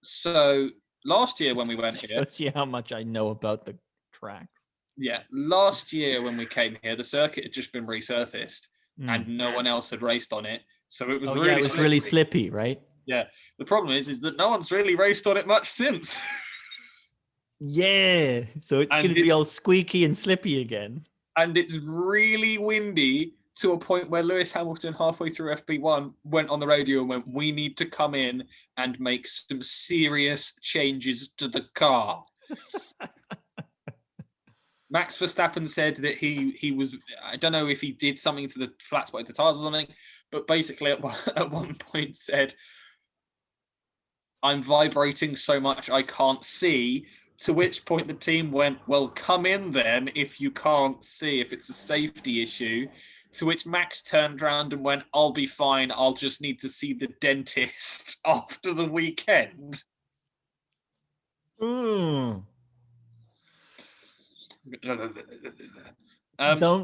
So last year when we went here, shows you how much I know about the tracks. Yeah, last year when we came here, the circuit had just been resurfaced, and no one else had raced on it, so it was really slippy, right? Yeah. The problem is that no one's really raced on it much since. Yeah, so it's going to be all squeaky and slippy again. And it's really windy to a point where Lewis Hamilton, halfway through FP1, went on the radio and went, "We need to come in and make some serious changes to the car." Max Verstappen said that he was, I don't know if he did something to the flat spot of the tires or something, but basically at one point said, "I'm vibrating so much I can't see." To which point the team went, "Well, come in then if you can't see, if it's a safety issue." To which Max turned around and went, "I'll be fine. I'll just need to see the dentist after the weekend." Don't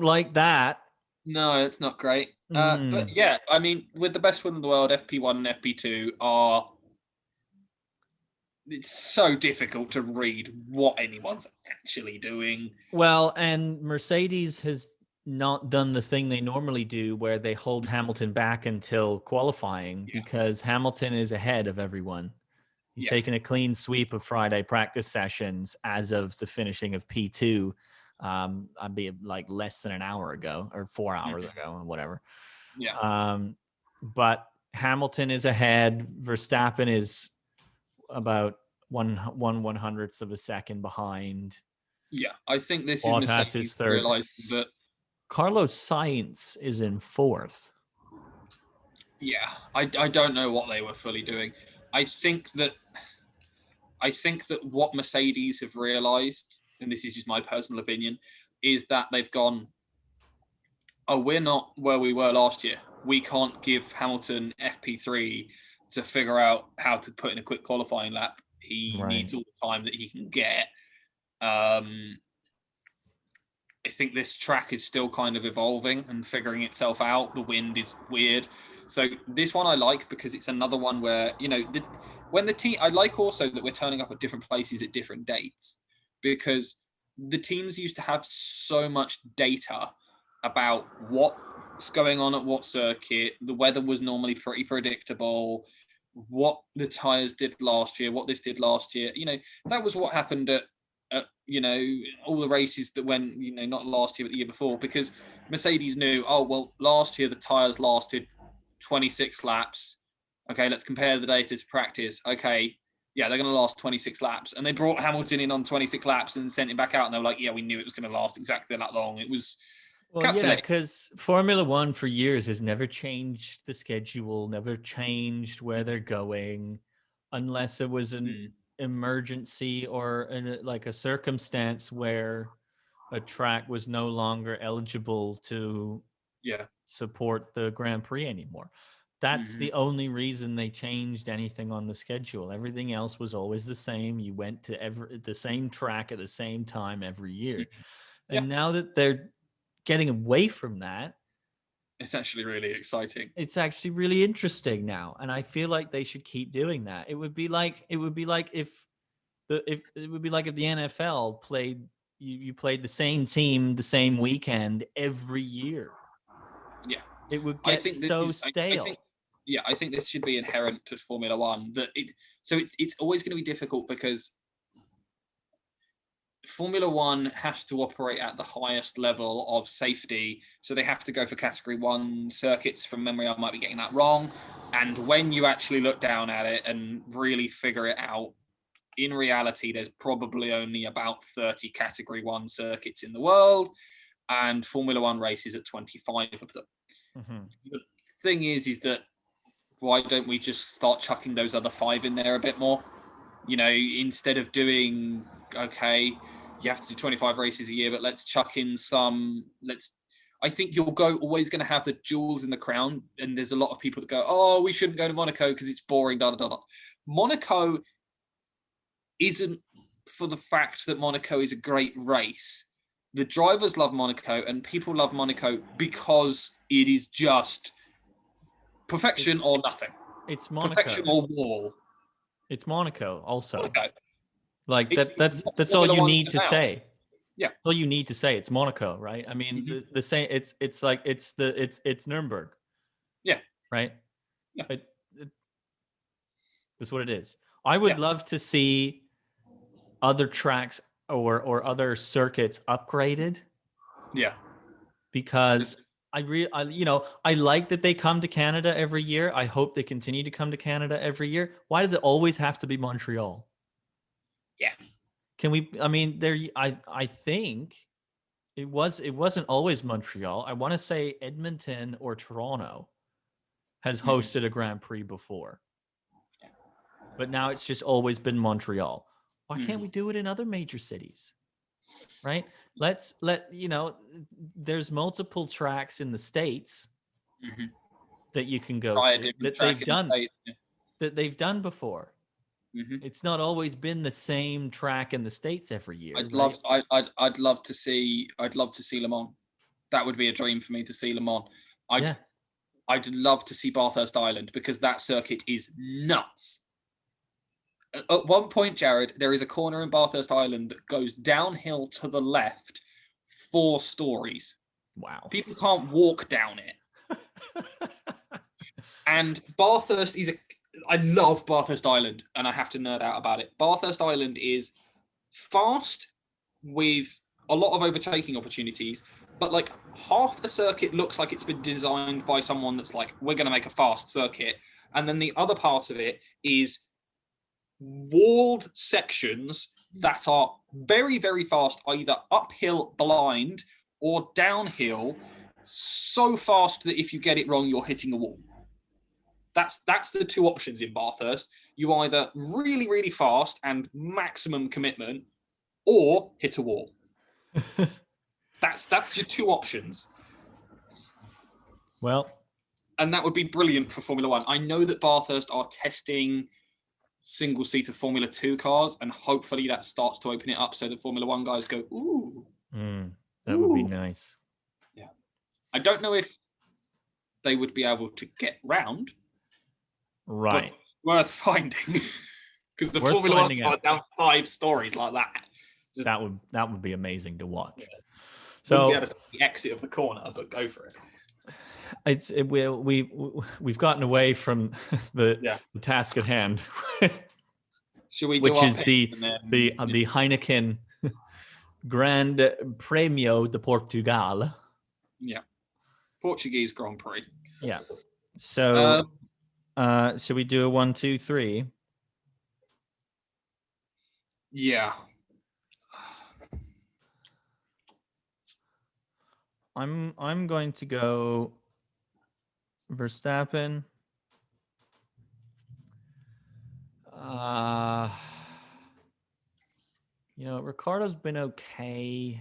like that. No, it's not great. But yeah, I mean, with the best one in the world, FP1 and FP2 are... It's so difficult to read what anyone's actually doing. Well, and Mercedes has not done the thing they normally do where they hold Hamilton back until qualifying because Hamilton is ahead of everyone. He's taken a clean sweep of Friday practice sessions as of the finishing of P2. I'd be like less than an hour ago or 4 hours ago or whatever. Yeah. But Hamilton is ahead. Verstappen is about one 100th of a second behind. Yeah, I think this Bottas is third. That Carlos Sainz is in fourth. Yeah, I don't know what they were fully doing. I think that what Mercedes have realized, and this is just my personal opinion, is that they've gone, "Oh, we're not where we were last year. We can't give Hamilton FP3 to figure out how to put in a quick qualifying lap. He needs all the time that he can get." I think this track is still kind of evolving and figuring itself out. The wind is weird. So this one I like because it's another one where, when the team, I like also that we're turning up at different places at different dates, because the teams used to have so much data about what's going on at what circuit. The weather was normally pretty predictable. What the tires did last year, what this did last year. That was what happened at all the races that went, not last year, but the year before, because Mercedes knew, last year the tires lasted 26 laps. Okay, let's compare the data to practice. Okay, yeah, they're going to last 26 laps. And they brought Hamilton in on 26 laps and sent him back out. And they were like, yeah, we knew it was going to last exactly that long. It was calculated. Because Formula One for years has never changed the schedule, never changed where they're going, unless it was an emergency or a circumstance where a track was no longer eligible to support the Grand Prix anymore. That's the only reason they changed anything on the schedule. Everything else was always the same. You went to the same track at the same time every year. And now that they're getting away from that, it's actually really exciting. It's actually really interesting now, and I feel like they should keep doing that. It would be like if the NFL played you played the same team the same weekend every year. Yeah, it would get so stale. I think this should be inherent to Formula One. It's always going to be difficult because Formula One has to operate at the highest level of safety, so they have to go for Category 1 circuits. From memory, I might be getting that wrong. And when you actually look down at it and really figure it out, in reality, there's probably only about 30 Category 1 circuits in the world, and Formula One races at 25 of them. The thing is that why don't we just start chucking those other 5 in there a bit more? Instead of doing, okay, you have to do 25 races a year, but let's chuck in some, I think you're always going to have the jewels in the crown. And there's a lot of people that go, oh, we shouldn't go to Monaco because it's boring, da, da, da, da. Monaco isn't for the fact that Monaco is a great race. The drivers love Monaco and people love Monaco because it is just perfection or nothing. It's Monaco. Perfection or wall. It's Monaco also. Monaco. Like that's all you need to say. Yeah. That's all you need to say. It's Monaco, right? I mean, the same. It's Nuremberg. Yeah. Right. Yeah. That's what it is. I would love to see other tracks or other circuits upgraded. Yeah. Because I like that they come to Canada every year. I hope they continue to come to Canada every year. Why does it always have to be Montreal? Yeah. Can we? I mean, I think it wasn't always Montreal. I want to say Edmonton or Toronto has hosted a Grand Prix before, but now it's just always been Montreal. Why can't we do it in other major cities? Right? There's multiple tracks in the States that you can go to that they've done before. It's not always been the same track in the States every year. I'd love to see Le Mans. That would be a dream for me to see Le Mans. I'd love to see Bathurst Island because that circuit is nuts. At one point, Jared, there is a corner in Bathurst Island that goes downhill to the left 4 stories. Wow. People can't walk down it. And Bathurst I love Bathurst Island, and I have to nerd out about it. Bathurst Island is fast with a lot of overtaking opportunities, but like half the circuit looks like it's been designed by someone that's like, we're going to make a fast circuit. And then the other part of it is walled sections that are very, very fast, either uphill blind or downhill so fast that if you get it wrong, you're hitting a wall. That's the 2 options in Bathurst. You either really, really fast and maximum commitment or hit a wall. That's your 2 options. Well, and that would be brilliant for Formula One. I know that Bathurst are testing single-seater Formula 2 cars, and hopefully that starts to open it up so the Formula 1 guys go, ooh. That would be nice. Yeah. I don't know if they would be able to get round. Right. But worth finding. Because the Formula 1 are down 5 stories like that. that would be amazing to watch. Yeah. So wouldn't be able to the exit of the corner, but go for it. We've gotten away from the task at hand, Should we do which our is pick the Heineken Grand Premio de Portugal. Yeah, Portuguese Grand Prix. Yeah. So, should we do a 1, 2, 3? Yeah. I'm going to go Verstappen. Ricardo's been okay.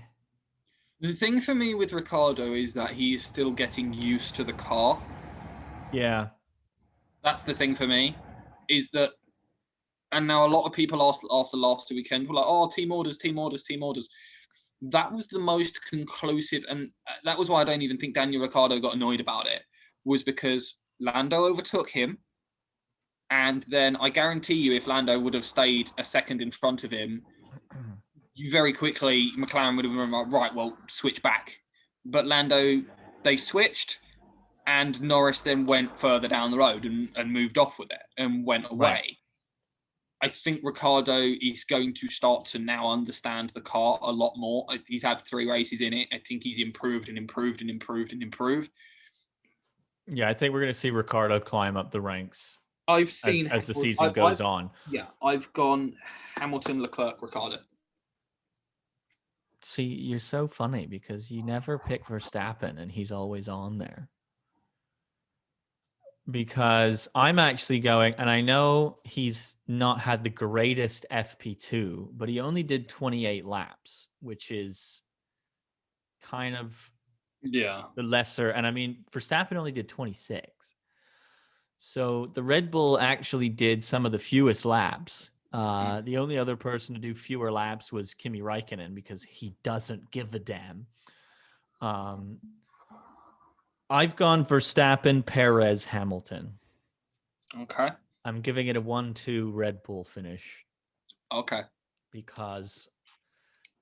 The thing for me with Ricardo is that he's still getting used to the car. Yeah. That's the thing for me, is that, and now a lot of people asked after last weekend were like, oh, team orders. That was the most conclusive, and that was why I don't even think Daniel Ricciardo got annoyed about it, was because Lando overtook him, and then I guarantee you if Lando would have stayed a second in front of him, very quickly McLaren would have been like, right, well, switch back. But Lando, they switched, and Norris then went further down the road and moved off with it and went away. Right. I think Ricciardo is going to start to now understand the car a lot more. He's had 3 races in it. I think he's improved. Yeah, I think we're going to see Ricciardo climb up the ranks. I've seen as the season goes on. Yeah, I've gone Hamilton, Leclerc, Ricciardo. See, you're so funny because you never pick Verstappen and he's always on there. Because I'm actually going, and I know he's not had the greatest FP2, but he only did 28 laps, which is kind of the lesser. And I mean, Verstappen only did 26. So the Red Bull actually did some of the fewest laps. The only other person to do fewer laps was Kimi Räikkönen because he doesn't give a damn. I've gone Verstappen, Perez, Hamilton. Okay. I'm giving it a 1-2 Red Bull finish. Okay. Because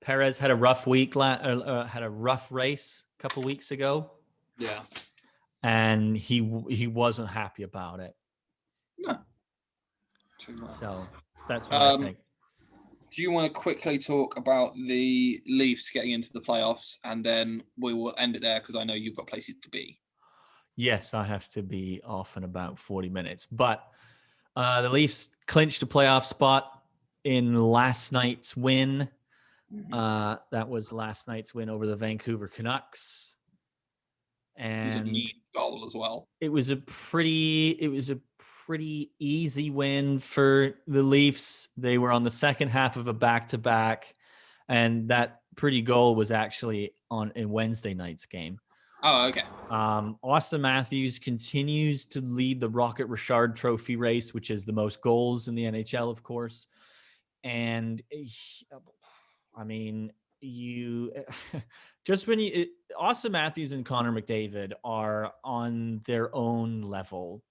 Perez had a rough week, had a rough race a couple weeks ago. Yeah. And he wasn't happy about it. No. So that's what I think. Do you want to quickly talk about the Leafs getting into the playoffs, and then we will end it there because I know you've got places to be? Yes, I have to be off in about 40 minutes. But the Leafs clinched a playoff spot in last night's win. That was last night's win over the Vancouver Canucks. And it was a neat goal as well. It was a pretty easy win for the Leafs. They were on the second half of a back-to-back, and that pretty goal was actually in Wednesday night's game. Oh, okay. Austin Matthews continues to lead the Rocket Richard Trophy race, which is the most goals in the NHL, of course. And Austin Matthews and Connor McDavid are on their own level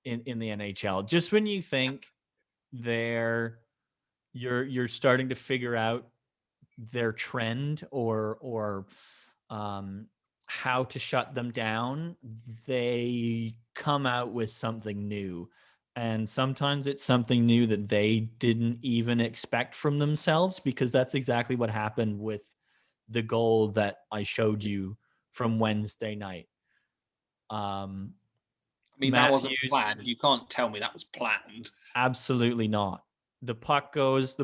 in the NHL. Just when you think you're starting to figure out their trend or how to shut them down, they come out with something new. And sometimes it's something new that they didn't even expect from themselves, because that's exactly what happened with the goal that I showed you from Wednesday night. That Matthews, wasn't planned. You can't tell me that was planned. Absolutely not. The puck goes,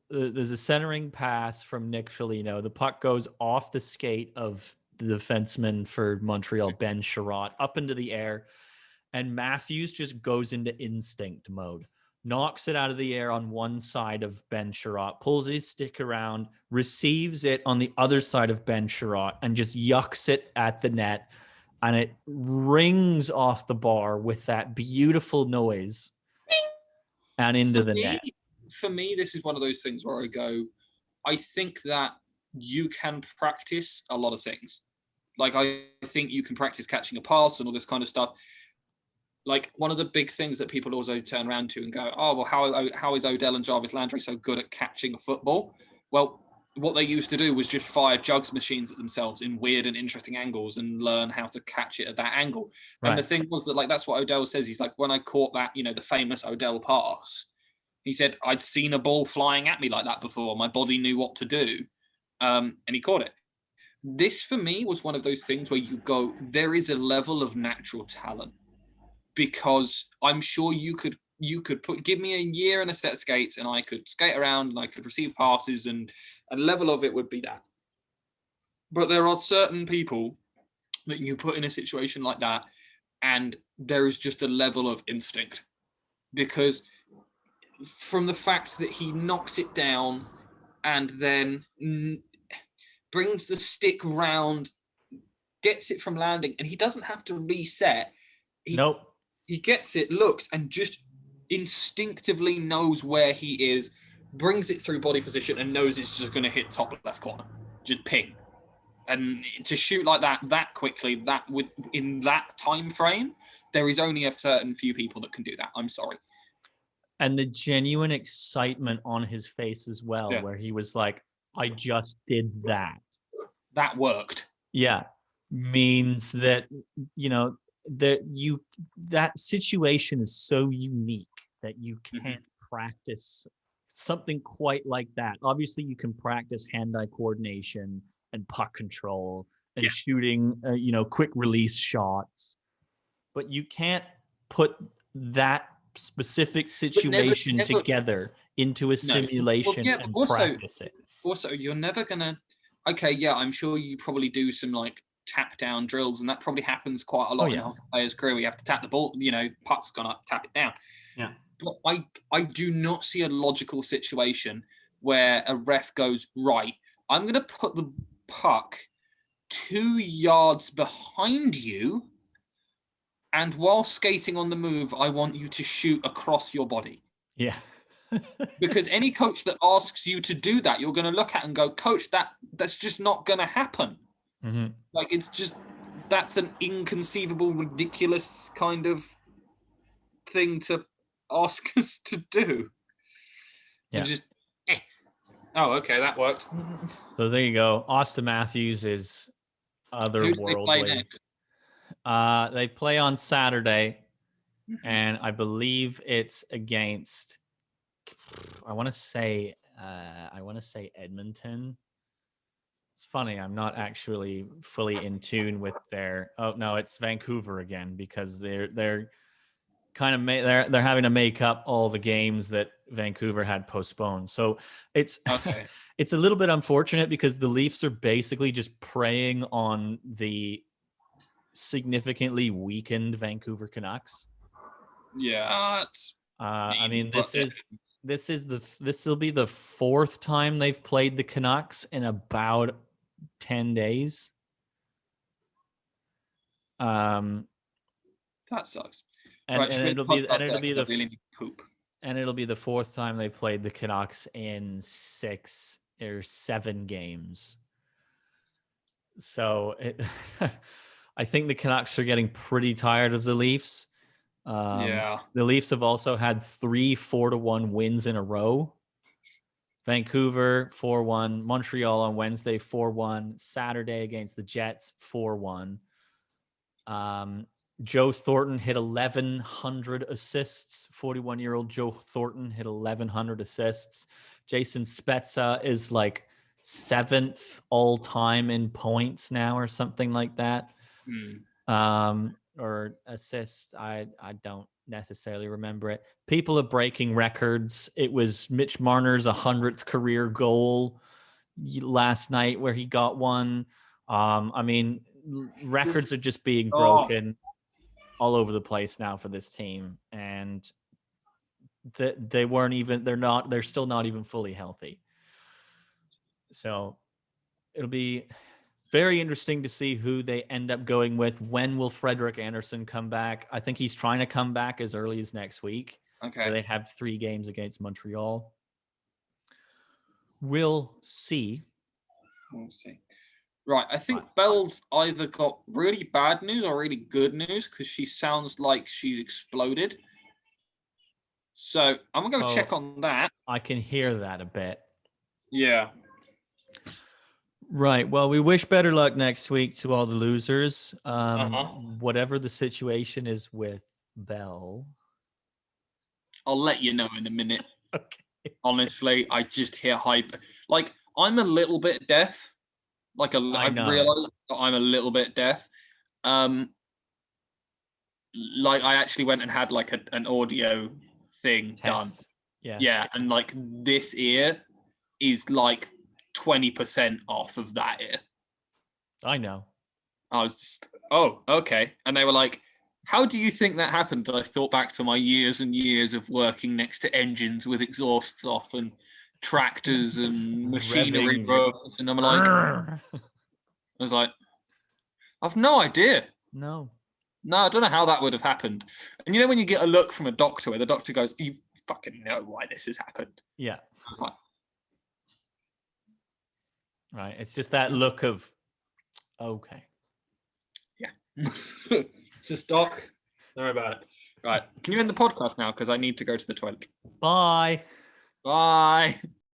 there's a centering pass from Nick Foligno. The puck goes off the skate of the defenseman for Montreal, Ben Sherratt, up into the air. And Matthews just goes into instinct mode, knocks it out of the air on one side of Ben Sherratt, pulls his stick around, receives it on the other side of Ben Sherratt, and just yucks it at the net. And it rings off the bar with that beautiful noise and into the net. For me, this is one of those things where I go, I think that you can practice a lot of things. Like, I think you can practice catching a pass and all this kind of stuff. Like, one of the big things that people also turn around to and go, oh, well, how is Odell and Jarvis Landry so good at catching a football? Well, what they used to do was just fire jugs machines at themselves in weird and interesting angles and learn how to catch it at that angle. Right. And the thing was that, like, that's what Odell says. He's like, when I caught that, the famous Odell pass, he said, I'd seen a ball flying at me like that before. My body knew what to do. And he caught it. This, for me, was one of those things where you go, there is a level of natural talent, because I'm sure you could give me a year and a set of skates and I could skate around and I could receive passes, and a level of it would be that. But there are certain people that you put in a situation like that and there is just a level of instinct, because from the fact that he knocks it down and then brings the stick round, gets it from landing, and he doesn't have to reset. Nope. He gets it, looks, and just instinctively knows where he is, brings it through body position, and knows it's just going to hit top left corner. Just ping. And to shoot like that quickly, in that time frame, there is only a certain few people that can do that. I'm sorry. And the genuine excitement on his face as well, where he was like, I just did that. That worked. Yeah. Means that, that situation is so unique that you can't practice something quite like that. Obviously, you can practice hand-eye coordination and puck control and shooting, quick release shots, but you can't put that specific situation together into a simulation and practice it. Also, you're never gonna. Okay, yeah, I'm sure you probably do some like tap down drills, and that probably happens quite a lot in a hockey player's career. We have to tap the ball, puck's gone up, tap it down. Yeah. But I do not see a logical situation where a ref goes, right, I'm going to put the puck 2 yards behind you, and while skating on the move, I want you to shoot across your body. Yeah. Because any coach that asks you to do that, you're going to look at and go, Coach, that's just not going to happen. Mm-hmm. Like, that's an inconceivable, ridiculous kind of thing to ask us to do. Yeah. And just, oh, okay, that worked. So there you go. Austin Matthews is otherworldly. They play on Saturday, and I believe it's against. I want to say Edmonton. It's funny. I'm not actually fully in tune with their. Oh no, it's Vancouver again, because they're kind of they're having to make up all the games that Vancouver had postponed. So it's it's a little bit unfortunate, because the Leafs are basically just preying on the significantly weakened Vancouver Canucks. Yeah, I mean, this will be the fourth time they've played the Canucks in about 10 days. That sucks. And it'll be the fourth time they've played the Canucks in 6 or 7 games. So I think the Canucks are getting pretty tired of the Leafs. The Leafs have also had 3 4-1 wins in a row. Vancouver 4-1, Montreal on Wednesday 4-1, Saturday against the Jets 4-1. Joe Thornton hit 1,100 assists. 41-year-old Joe Thornton hit 1,100 assists. Jason Spezza is like 7th all time in points now, or something like that. Or assists. I don't necessarily remember it. People are breaking records. It was Mitch Marner's 100th career goal last night where he got one. I mean, records are just being broken all over the place now for this team, and they're still not even fully healthy. So it'll be very interesting to see who they end up going with. When will Frederick Anderson come back? I think he's trying to come back as early as next week. Okay. So they have 3 games against Montreal. We'll see. Right, I think Belle's either got really bad news or really good news, because she sounds like she's exploded. So I'm going to go check on that. I can hear that a bit. Yeah. Right. Well, we wish better luck next week to all the losers. Uh-huh. Whatever the situation is with Bell. I'll let you know in a minute. Okay. Honestly, I just hear hype. Like, I'm a little bit deaf. Like, I've realized that I'm a little bit deaf. Like, I actually went and had like an audio thing done. Yeah, and like this ear is like 20% off of that ear. I know. I was just, oh, okay. And they were like, how do you think that happened? And I thought back to my years and years of working next to engines with exhausts off and tractors and machinery rooms. And I'm like, I was like, I've no idea. No, I don't know how that would have happened. And you know when you get a look from a doctor where the doctor goes, you fucking know why this has happened. Yeah. I was like, right. It's just that look of, okay. Yeah. Just doc. Don't worry about it. Right. Can you end the podcast now? Because I need to go to the toilet. Bye. Bye.